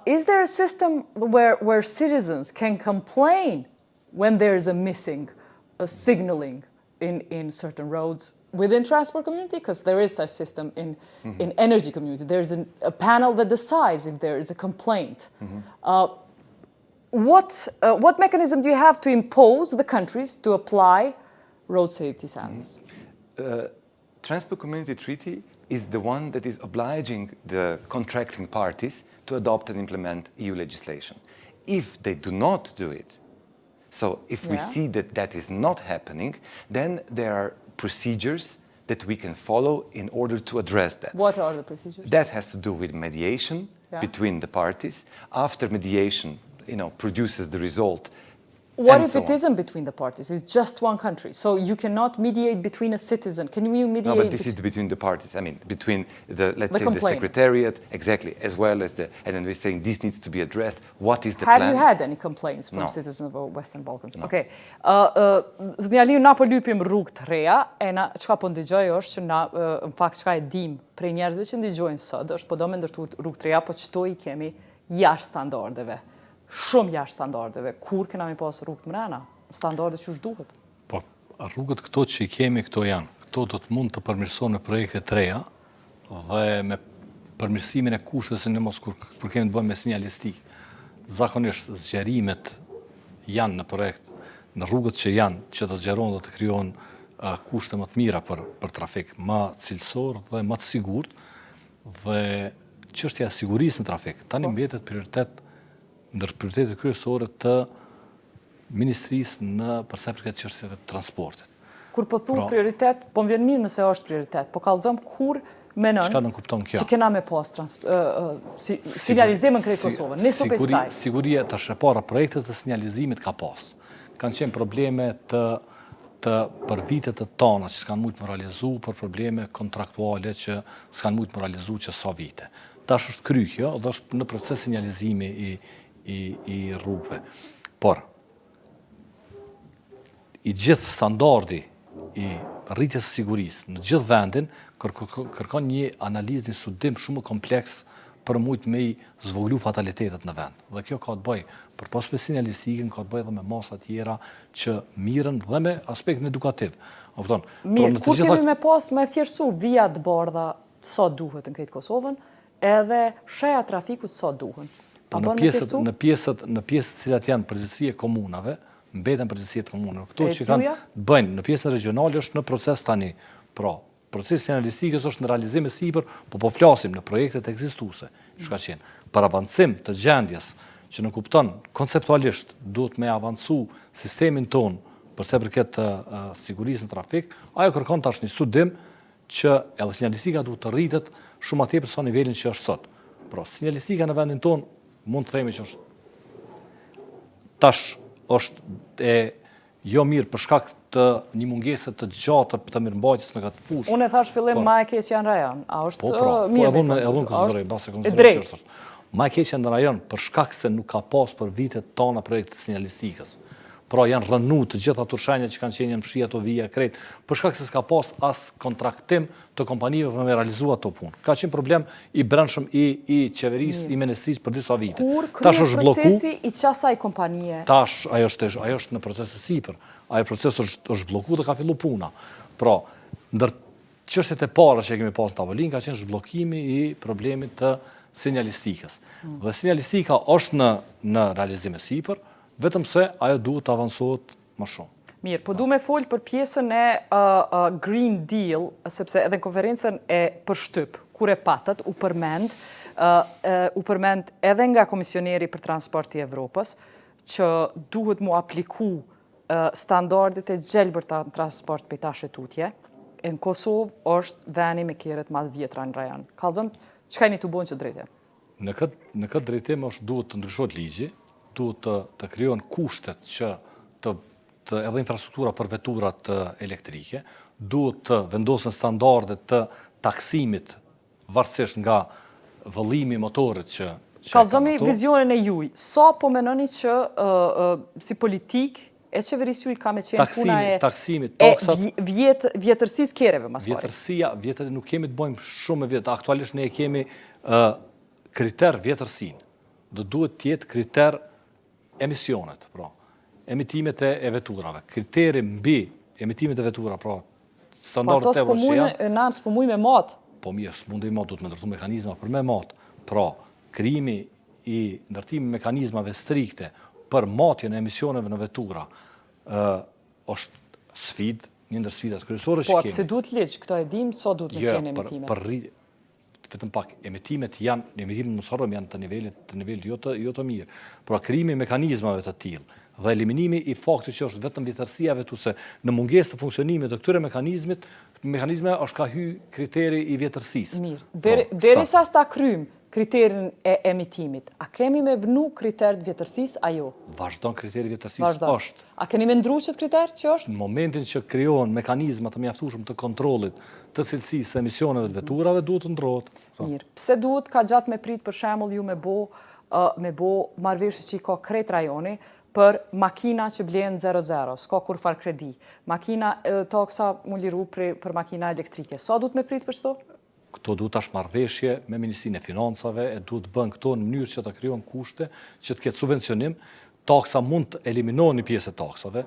is there a system where citizens can complain when there is a missing signaling in certain roads within transport community? Because there is such system in energy community. There's a panel that decides if there is a complaint. What mechanism do you have to impose the countries to apply road safety standards? Transport Community Treaty is the one that is obliging the contracting parties to adopt and implement EU legislation. If they do not do it, so if we see that that is not happening, then there are procedures that we can follow in order to address that. What are the procedures? That has to do with mediation between the parties. After mediation, produces the result. What if it isn't between the parties? It's just one country. So you cannot mediate between a citizen. Can you mediate? No, but this is between the parties. I mean, between let's say the secretariat, exactly, as well as and then we're saying this needs to be addressed. What is the plan? Have you had any complaints from citizens of Western Balkans? No. Okay. Zëdnjaliu, na po lypim rrugë të reja, e na çka po ndigoj është që na në fakt çka e dim prej njerëzve që ndigojnë sot është po do me ndërtu rrugë të reja, po çto I kemi jashtë standardeve. Shumë jashtë standardeve, kur kena mi pas rrugë të mrena, standarde që duhet. Po, rrugët këto që i kemi, këto janë. Këto do të mund të përmirësohen me projekte të reja dhe me përmirësimin e kushteve, se në mos kur kemi të bëjmë me sinjalistik. Zakonisht zgjerimet janë në projekt, në rrugët që janë, që të zgjerohen dhe të krijohen kushte më të mira për trafik, më cilësor dhe më të sigurt, dhe çështja e sigurisë në trafik tani mbetet prioritet ndër prioritetet kryesore të Ministrisë në përsa i përket çështjeve të transportit. Kur po thu prioritet, po më vjen mirë nëse është prioritet, po kallëzom kur menon Çka nuk kupton kjo? që kena me pas sinjalizim në krejt Kosovën, ne sopë saj. Siguria tash e para projektet e sinjalizimit ka pas. Kanë qenë probleme të për vitet të tona që s'kanë mujtë më realizu, për probleme kontraktuale që s'kanë mujtë më realizu që sa vite. Tash është kry kjo dhe është në proces sinjalizimi i rrugëve. Por, i gjithë standardi i rritjes së sigurisë në gjithë vendin kërkon një analizë, një studim shumë kompleks për mujtë me i zvoglu fatalitetet në vend. Dhe kjo ka të bëj për pas me sinjalistikën, ka të bëj dhe me masa tjera që miren dhe me aspektin edukativ. Mirë, kur kemi me pas me thjeshtësu vija të bardha sa duhet në krejt Kosovën, edhe sheja trafikut sa duhen. Në pjesët cilat janë përgjithësi e komunave, mbeten përgjithësi e komunave. Këto që kanë bëjnë në pjesën regionale është në proces tani. Pra, procesi sinjalistikës është në realizim e sipër, po flasim në projektet ekzistuese, që ka qenë. Për avancim të gjendjes që në kupton konceptualisht duhet me avancu sistemin ton për sa i përket sigurisë në trafik, ajo kërkon tash një studim që edhe sinjalistika duhet të rritet shumë atje për sa nivelin që është sot. Pra, sinjalistika në vendin ton mund të themi që është jo mirë për shkak të një mungese të gjatë të mirëmbajtjes në këtë fushë. Unë e thash fillim ma e keqja në rajon. A është mirë me e drejtë. Ma e keqja në rajon për shkak se nuk ka pas për vitet tona projekte sinjalistikës. Pra janë rënu të gjitha turshenjat që kanë qenë në fshi ato vija krejt, për shkak se s'ka pas as kontraktim të kompanive për me realizu ato punë. Ka qenë problem i brendshëm i qeverisë, i ministrisë për disa vite. Kur kryet procesi i qasaj kompanije? Tash, ajo është në proces e sipër. Ajo proces është bloku dhe ka fillu puna. Pra, ndër çështjet e para që kemi pas në tavolinë ka qenë zhbllokimi i problemit të sinjalistikës. Dhe sinjalistika është në realizim e sipër, vetëm se ajo duhet të avansohet më shumë. Mirë, po du me folë për pjesën e Green Deal, sepse edhe në konferencën e përshtyp, kur e patët, u përmend edhe nga Komisioneri për Transport i Evropës, që duhet mu apliku standardet e gjelbërta në transport për ta shetutje. Në Kosovë është veni me kjerët madhë vjetra në rajon. Kallëzëm, që ka një të bonë që drejte? Në këtë drejtim është duhet të ndryshot ligji, duhet të krijohen kushtet që edhe infrastruktura për veturat elektrike, duhet të vendosen standardet të taksimit varësisht nga vëllimi i motorit që kallëzomi vizionin e juj. Sa po menoni që si politik e qeverisë juj ka me qenë puna e vjetërsisë kereve mas pari? Vjetërsia nuk kemi të bojmë shumë me vjetë. Aktualisht ne kemi kriter vjetërsin. Dhe duhet tjetë kriter emisionet, pra, emitimet e veturave. Kriteri mbi emitimet e vetura, pra, standardet e vërë që janë. Po ato s'po muj me matë. Po mirë, s'mund me matë, duhet me ndërtu mekanizma për me matë. Pra, krijimi i ndërtimi mekanizmave strikte për matjen e emisioneve në vetura është sfid, një ndër sfidat kryesore që kemi. Po, pse duhet ligj, këto e dim, sa duhet me qenë emitimet? Vetëm pak, emitimet mos harrojmë janë të nivelit jo të mirë. Pra krijimi i mekanizmave të tillë dhe eliminimi i faktit që është vetëm vjetërsia vetuse në mungesë të funksionimit të këtyre mekanizmeve është ka hy kriteri i vjetërsisë. Mirë. Derisa s'ta kryjm kriterin e emitimit, a kemi me vënu kriter të vjetërsisë a jo? Vazhdon kriteri i vjetërsisë është. A keni me ndru qëtë kriter që është? Në momentin që krijohen mekanizma të mjaftueshëm të kontrollit të cilësisë së emisioneve të veturave, duhet të ndrohet. Mirë. Pse duhet ka gjatë me prit për shembull ju me bo marrëveshje që i ka krejt rajoni për makina që blen 00, s'ka kur far kredi. Makina taksa mu liru për makina elektrike. Sa duhet me prit për shto? Këto duhet tash marrëveshje me Ministrinë e Financave, duhet bën këto në mënyrë që të krijon kushte, që të ketë subvencionim, taksa mund të eliminohen një pjesë e taksave,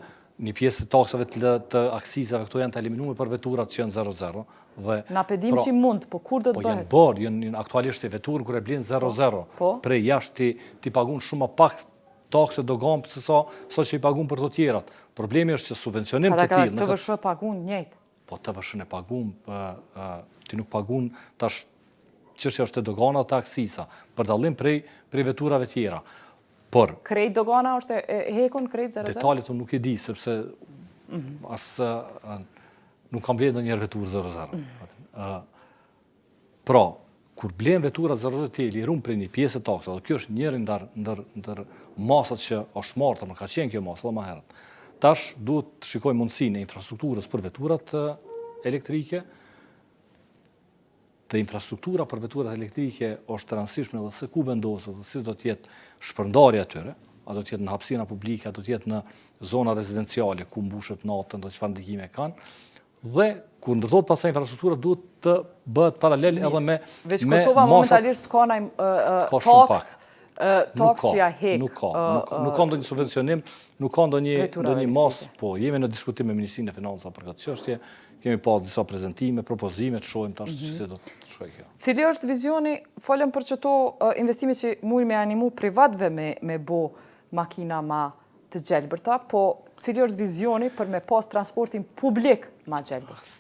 një pjesë e taksave të aksizave, këto janë të eliminuar për veturat që janë 0-0. Na pedim që mund, po kur do të Po janë bëhet? bërë, janë aktualisht e veturën kur e blen 0-0. Po. Prej jashtë ti pagun shumë më pak takse do gampë se sa që i pagun për të tjerat. Problemi është që subvencionim të tillë. Të vëshë pagun njëjtë. Po të vëshën e pagun, ti nuk pagun tash çështja është e dogana të aksisa, për dallim prej veturave tjera. Por Krejt dogana është e hekun krejt 0-0? detalet unë nuk e di, sepse nuk kam blerë ndonjëherë veturë 0-0. Pra, kur blen vetura 0-0 ti e lirun prej një pjesë të taksave, dhe kjo është njëri ndër masat që është marrë, më ka qenë kjo masë edhe më herët. Tash duhet të shikojmë mundësinë e infrastrukturës për veturat elektrike. Dhe infrastruktura për veturat elektrike është të rëndësishme dhe se ku vendoset dhe si do t'jetë shpërndarja atyre, a do t'jetë në hapësira publike, a do t'jetë në zona rezidenciale ku mbushet natën dhe çfarë ndikime kanë. Dhe kur ndërtohet pasaj infrastruktura duhet të bëhet paralel edhe me Veç Kosova momentalisht s'ka taks që ja hek. Nuk ka ndonjë subvencionim, nuk ka ndonjë masë, po jemi në diskutim me Ministrinë e Financave për këtë çështje. Kemi pas disa prezentime, propozime, të shohim tash se do të shkojë kjo. Cili është vizioni, folëm për çto investime që mund me animu privatëve me bo makina ma të gjelbërta, po cili është vizioni për me pas transportin publik ma gjelbërt?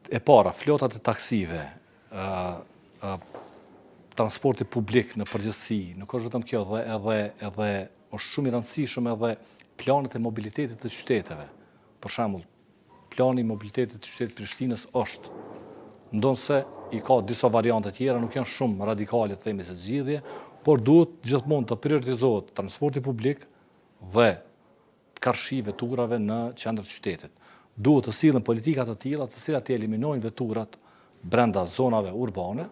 E para, flotat e taksive, transporti publik në përgjithësi, nuk është vetëm kjo, edhe është shumë i rëndësishëm edhe planet e mobilitetit të qyteteve. Për shembull, plani i mobilitetit të qytetit Prishtinës është, ndonse i ka disa variante tjera, nuk janë shumë radikale të themi se zgjidhje, por duhet gjithmonë të prioritizohet transporti publik dhe karshi veturave në qendër të qytetit. Duhet të sillen politika të tilla të cilat të eliminojnë veturat brenda zonave urbane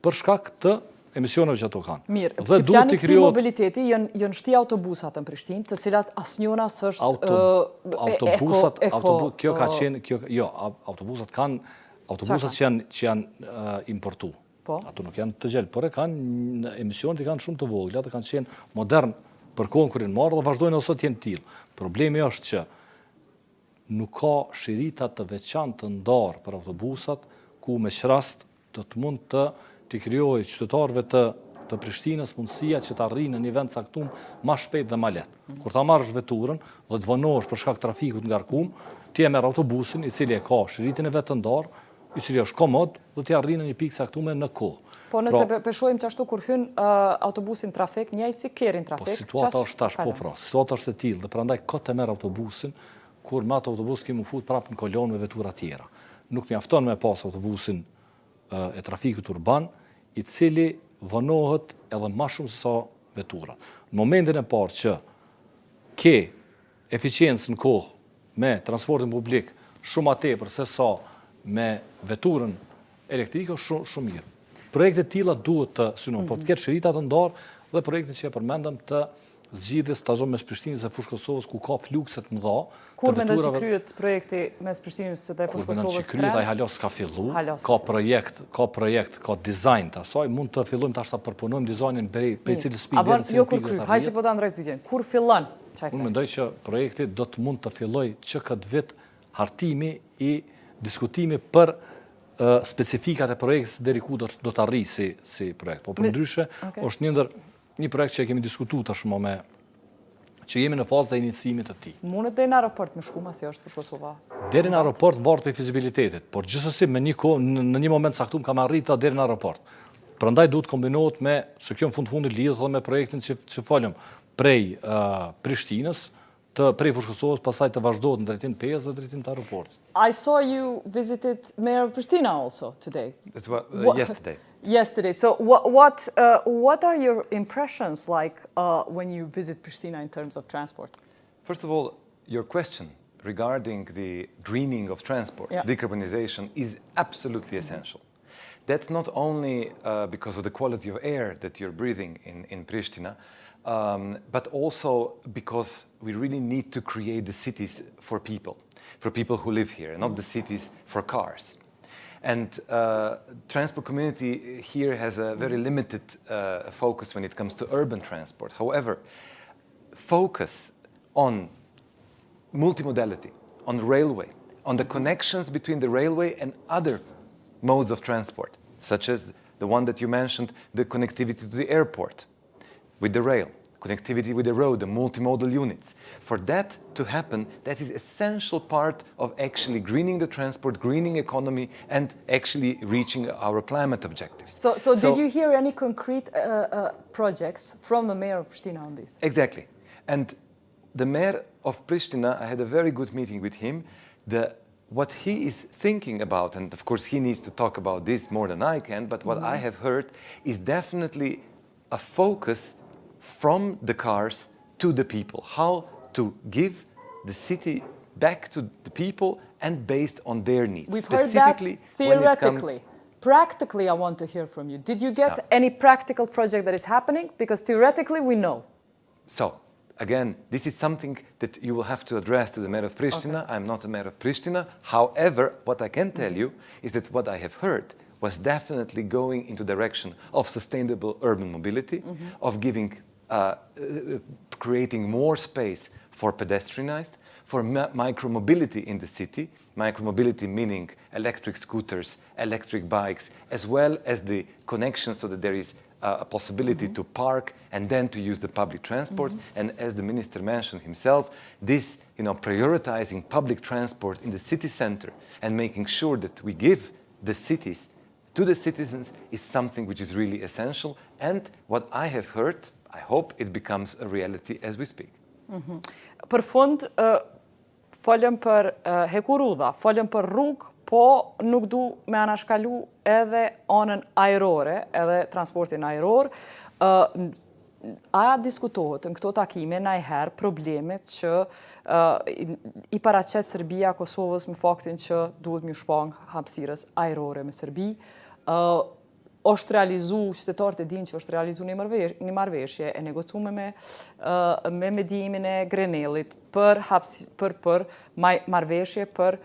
për shkak të emisioneve që ato kanë. Mirë, si plani këtij mobiliteti janë shti autobusat në Prishtinë, të cilat asnjëna s'është autobusat, kjo ka qenë, autobusat që janë importu. Ato nuk janë të gjelë, por e kanë emisionet i kanë shumë të vogla, dhe kanë qenë modern për kohën kur janë marrë dhe vazhdojnë ose të jenë tillë. Problemi është që nuk ka shirita të veçantë të ndarë për autobusat ku me qrast do të mund të krijojë qytetarëve të Prishtinës mundësia që të arrijnë në një vend caktuar më shpejt dhe më lehtë. Kur ta marrësh veturën dhe të vonohesh për shkak të trafikut ngarkuar, ti e merr autobusin i cili e ka shiritin e vet të ndarë, i cili është komod dhe ti arrin në një pikë caktuar në kohë. Po nëse peshojmë qashtu kur hyn autobusin trafik, njëjtë si kerin trafik. Po situata është tash, situata është e tillë dhe prandaj kot të merr autobusin, kur me atë autobus kemi fut prapë në kolon me vetura tjera. Nuk mjafton me pas autobusin e trafikut urban, i cili vonohet edhe më shumë se sa vetura. Në momentin e parë që ke eficiencë në kohë me transportin publik shumë më tepër se sa me veturën elektrike, shumë mirë. Projekte tilla duhet të synohen, por të ketë shirita të ndarë dhe projekte që e përmendëm të zgjidhjes tazon mes Prishtinës dhe Fushë Kosovës ku ka flukse të mëdha. Kur mendon që kryhet projekti mes Prishtinës dhe Fushë Kosovës? Kur mendon që kryhet ai halos ka filluar, ka projekt, ka dizajn të asaj, mund të fillojmë tash ta përpunojmë dizajnin prej cilës pikë deri në jo kur kryhet, hajde po ta ndroj pyetjen. Kur fillon? Unë mendoj që projekti do të mund të fillojë që këtë vit hartimi i diskutimi për specifikat e projektit deri ku do të arrijë si projekt. Po përndryshe është një projekt që kemi diskutuar tashmë që jemi në fazë të iniciimit të tij. Mundet deri në aeroport me shku si është Fushë Kosova? Deri në aeroport varet prej fizibilitetit, por gjithsesi në një moment caktuar kam arritur deri në aeroport. Prandaj duhet kombinohet me, se kjo në fund lidhet edhe me projektin që folëm prej Prishtinës, prej Fushë Kosovës, pastaj të vazhdohet në drejtim të Pezë dhe drejtim të aeroportit. I saw you visited Mayor of Pristina also today. Yesterday. Yesterday. So what are your impressions like when you visit Pristina in terms of transport? First of all, your question regarding the greening of transport, decarbonization, is absolutely essential. That's not only because of the quality of air that you're breathing in Pristina, but also because we really need to create the cities for people who live here, not the cities for cars. And transport community here has a very limited focus when it comes to urban transport. However, focus on multimodality, on railway, on the connections between the railway and other modes of transport, such as the one that you mentioned, the connectivity to the airport with the rail, connectivity with the road, the multimodal units. For that to happen, that is essential part of actually greening the transport, greening economy, and actually reaching our climate objectives. So did you hear any concrete projects from the mayor of Pristina on this? Exactly. And the mayor of Pristina, I had a very good meeting with him. What he is thinking about, and of course he needs to talk about this more than I can, but what I have heard is definitely a focus from the cars to the people. How to give the city back to the people and based on their needs. We've heard that when it theoretically. comes- Practically, I want to hear from you. Did you get any practical project that is happening? Because theoretically, we know. So, again, this is something that you will have to address to the mayor of Pristina. I'm not a mayor of Pristina. However, what I can tell you is that what I have heard was definitely going into the direction of sustainable urban mobility, of giving, creating more space for pedestrianized, for micromobility in the city, micromobility meaning electric scooters, electric bikes, as well as the connection so that there is a possibility to park and then to use the public transport. And as the minister mentioned himself, this, prioritizing public transport in the city center and making sure that we give the cities to the citizens is something which is really essential. And what I have heard, I hope it becomes a reality as we speak. Për fund, folëm për hekurudha, folëm për rrugë, po nuk du me anashkalu edhe anën ajrore, edhe transportin ajror. A diskutohet në këto takime najherë problemet që i paraqet Serbia Kosovës me faktin që duhet mjë shpang hapësirës ajrore me Serbi. Është realizu, qytetarët e dinë që është realizu një marrëveshje e negocume me medimin e Grenellit për marrëveshje për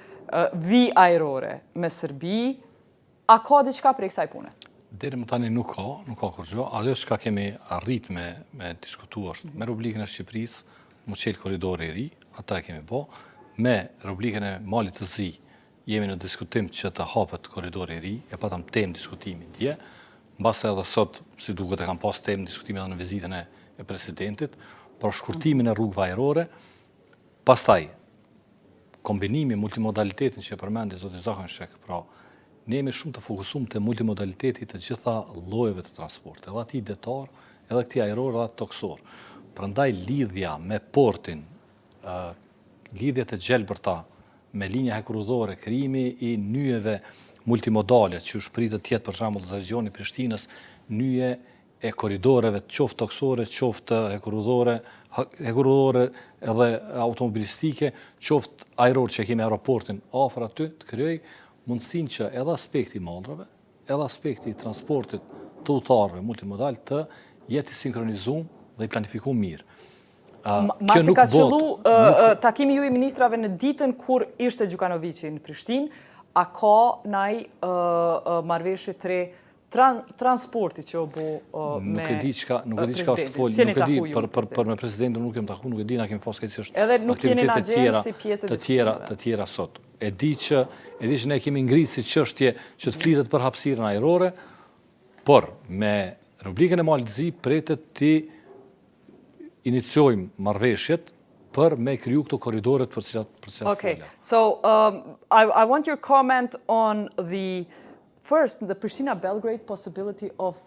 vi ajrore me Serbi. A ka diçka prej kësaj pune? Deri më tani nuk ka kurrë. Ajo çka kemi arrit me diskutu është me Republikën e Shqipërisë, mu qel korridori i ri, ata e kemi bë. Me Republikën e Malit të Zi jemi në diskutim që të hapet korridori i ri, e patëm temë diskutimi dje. Mbase edhe sot, si duket e kam pas temë diskutimi edhe në vizitën e presidentit, për shkurtimin e rrugëve ajrore, pastaj kombinimi multimodalitetin që e përmendi zoti Zakonshek, pra ne jemi shumë të fokusuar te multimodaliteti të gjitha llojeve të transportit, edhe atij detar, edhe këtij ajror, edhe toksor. Prandaj lidhja me portin, lidhjet e gjelbërta me linja hekurudhore, krijimi i nyjeve multimodale, që shpritet të jetë për shembull në regionin e Prishtinës, nyje e korridoreve, qoftë toksore, qoftë hekurudhore edhe automobilistike, qoftë ajror që kemi aeroportin afër aty, të krijoj mundësinë që edhe aspekti i mallrave, edhe aspekti i transportit të udhëtarëve multimodal të jetë i sinkronizuar dhe i planifikuar mirë. Masi ka qëllu takimi ju i ministrave në ditën kur ishte Gjukanoviqi në Prishtinë, a ka naj marrëveshje tre transporti që o bu me Nuk e di çka është folë, nuk e di për me presidentin nuk kem taku, nuk e di na kemi pas këtë është edhe nuk jeni në agjenë si pjesë e të tjera sot. E di që ne kemi ngritë si çështje që të flitet për hapësirën ajrore, por me Republikën e Malit të Zi pretet të iniciojmë marrëveshjet për me kriju këto korridoret për cilat Okay, so I want your comment on the Pristina-Belgrade possibility of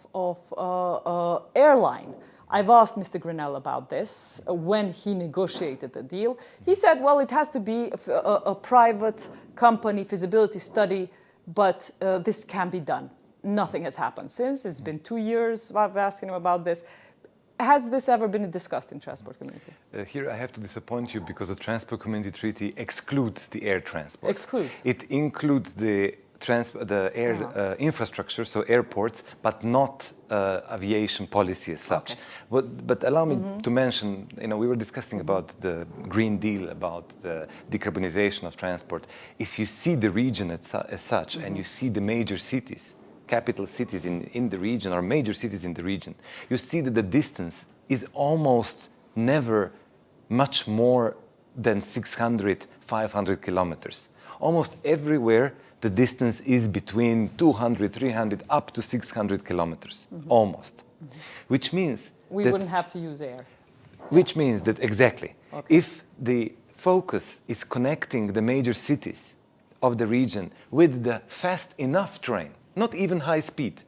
airline. I've asked Mr. Grenell about this when he negotiated the deal. He said, well, it has to be a private company feasibility study, but this can be done. Nothing has happened since. It's been 2 years. I've asked him about this. Has this ever been discussed in Transport Community? Here I have to disappoint you because the Transport Community Treaty excludes the air transport. Excludes? It includes the air infrastructure, so airports, but not aviation policy as such. Okay. But allow me to mention, we were discussing about the Green Deal, about the decarbonization of transport. If you see the region as such, and you see the major cities, capital cities in the region or major cities in the region, you see that the distance is almost never much more than 600, 500 kilometers. Almost everywhere, the distance is between 200, 300, up to 600 kilometers, almost. Which means We that wouldn't have to use air. Which means that exactly, if the focus is connecting the major cities of the region with the fast enough train, not even high speed,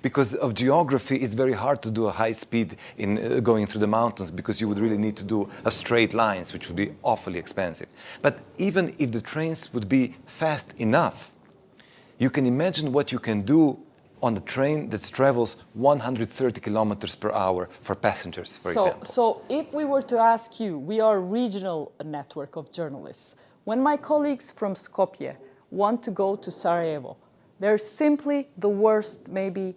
because of geography, it's very hard to do a high speed in going through the mountains because you would really need to do a straight lines, which would be awfully expensive. But even if the trains would be fast enough, you can imagine what you can do on a train that travels 130 kilometers per hour for passengers, for example. So if we were to ask you, we are a regional network of journalists. When my colleagues from Skopje want to go to Sarajevo, they're simply the worst, maybe,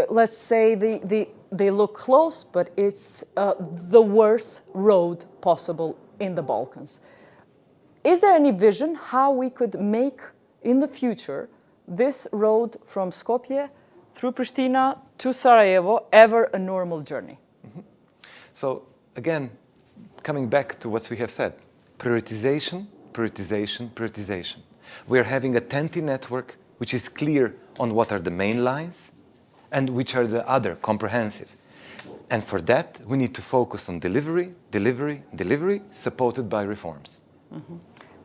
let's say they look close, but it's the worst road possible in the Balkans. Is there any vision how we could make, in the future, this road from Skopje through Pristina to Sarajevo ever a normal journey? So again, coming back to what we have said, prioritization, prioritization, prioritization. We are having a TEN-T network which is clear on what are the main lines and which are the other, comprehensive. And for that, we need to focus on delivery, delivery, delivery, supported by reforms.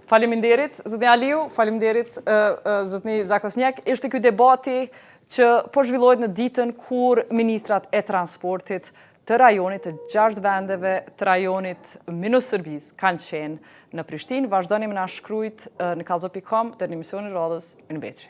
Faleminderit, zotni Aliu, faleminderit, zotni Zakosnjak. Ishte ky debati që po zhvillohet në ditën kur ministrat e transportit të rajonit, të 6 vendeve të rajonit minus Serbisë kanë qenë në Prishtinë. Vazhdoni me na shkruajt në kallzo.com dhe në emisionin radhës në Beçi.